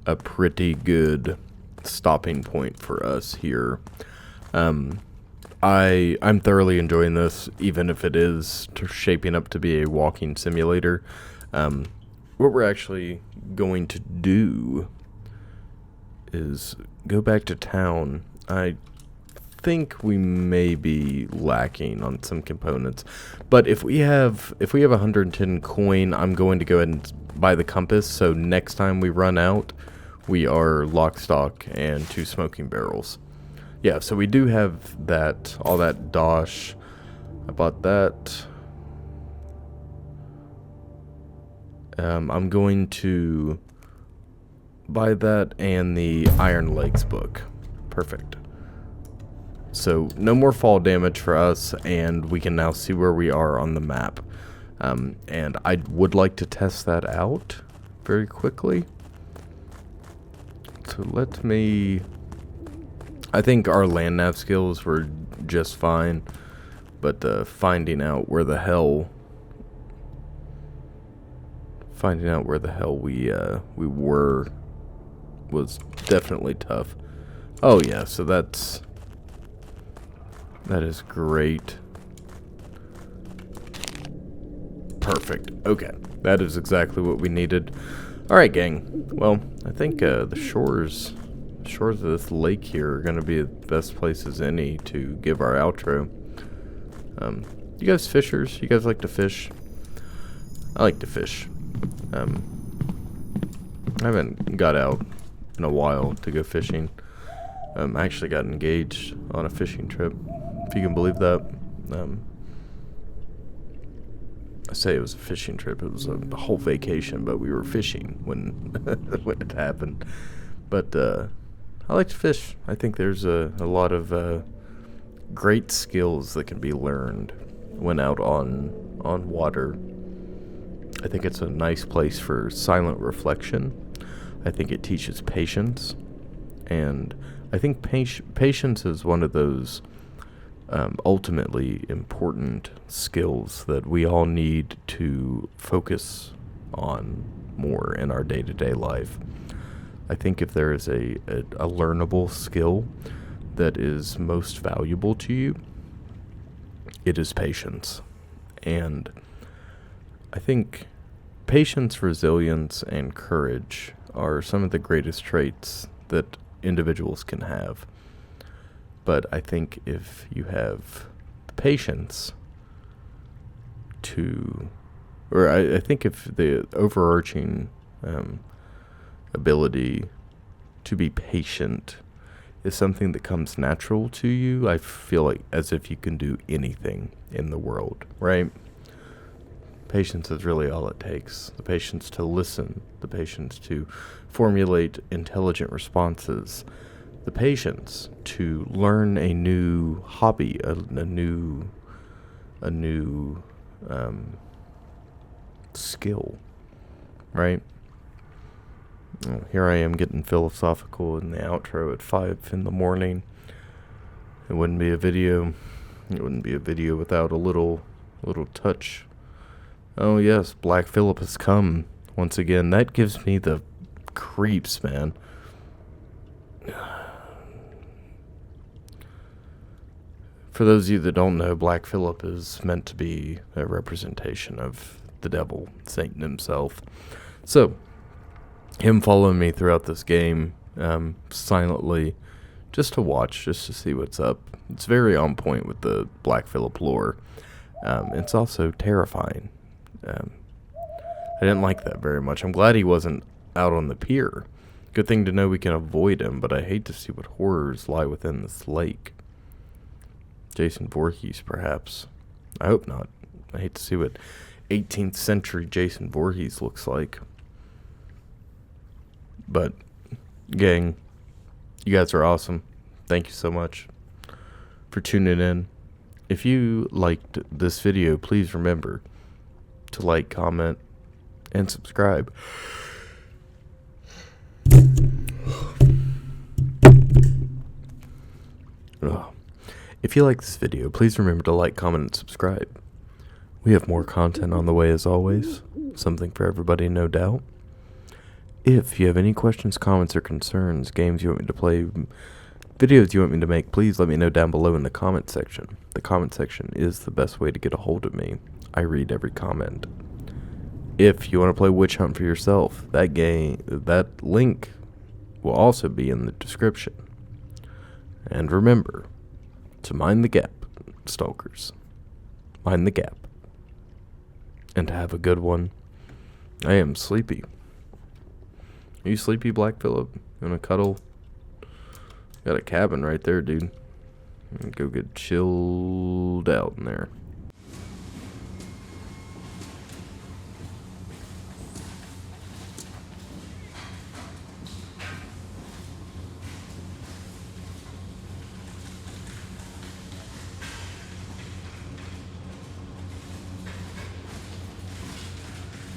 a pretty good stopping point for us here. I'm thoroughly enjoying this, even if it is shaping up to be a walking simulator. What we're actually going to do is go back to town. I think we may be lacking on some components, but if we have 110 coin, I'm going to go ahead and buy the compass, so next time we run out, we are lock, stock, and 2 smoking barrels. Yeah, so we do have that, all that dosh. I bought that. I'm going to buy that and the Iron Legs book. Perfect. So no more fall damage for us, and we can now see where we are on the map. And I would like to test that out very quickly. So let me... I think our land nav skills were just fine, but finding out where the hell we were was definitely tough. Oh yeah, so that is great. Perfect. Okay, that is exactly what we needed. All right, gang. Well, I think the shores of this lake here are going to be the best places any to give our outro. You guys fishers? You guys like to fish? I like to fish. I haven't got out in a while to go fishing. I actually got engaged on a fishing trip, if you can believe that. I say it was a fishing trip. It was a whole vacation, but we were fishing when when it happened. But I like to fish. I think there's a lot of great skills that can be learned when out on water. I think it's a nice place for silent reflection. I think it teaches patience, and I think patience is one of those ultimately important skills that we all need to focus on more in our day-to-day life. I think if there is a learnable skill that is most valuable to you, it is patience. And I think patience, resilience, and courage are some of the greatest traits that individuals can have. But I think if you have the patience I think if the overarching ability to be patient is something that comes natural to you, I feel like as if you can do anything in the world, right? Patience is really all it takes. The patience to listen, the patience to formulate intelligent responses, the patience to learn a new hobby, a new skill, right? Well, here I am getting philosophical in the outro at 5 in the morning. It wouldn't be a video. It wouldn't be a video without a little touch. Oh yes, Black Phillip has come once again. That gives me the creeps, man. For those of you that don't know, Black Phillip is meant to be a representation of the devil, Satan himself. So, him following me throughout this game, silently just to watch, just to see what's up. It's very on point with the Black Phillip lore. It's also terrifying. I didn't like that very much. I'm glad he wasn't out on the pier. Good thing to know we can avoid him, but I hate to see what horrors lie within this lake. Jason Voorhees, perhaps. I hope not. I hate to see what 18th century Jason Voorhees looks like. But, gang, you guys are awesome. Thank you so much for tuning in. If you liked this video, please remember to like, comment, and subscribe. Ugh. If you like this video, please remember to like, comment, and subscribe. We have more content on the way as always. Something for everybody, no doubt. If you have any questions, comments, or concerns, games you want me to play, videos you want me to make, please let me know down below in the comment section. The comment section is the best way to get a hold of me. I read every comment. If you want to play Witch Hunt for yourself, that link will also be in the description. And remember to mind the gap, stalkers. Mind the gap. And have a good one. I am sleepy. Are you sleepy, Black Phillip? You wanna cuddle? Got a cabin right there, dude. Go get chilled out in there.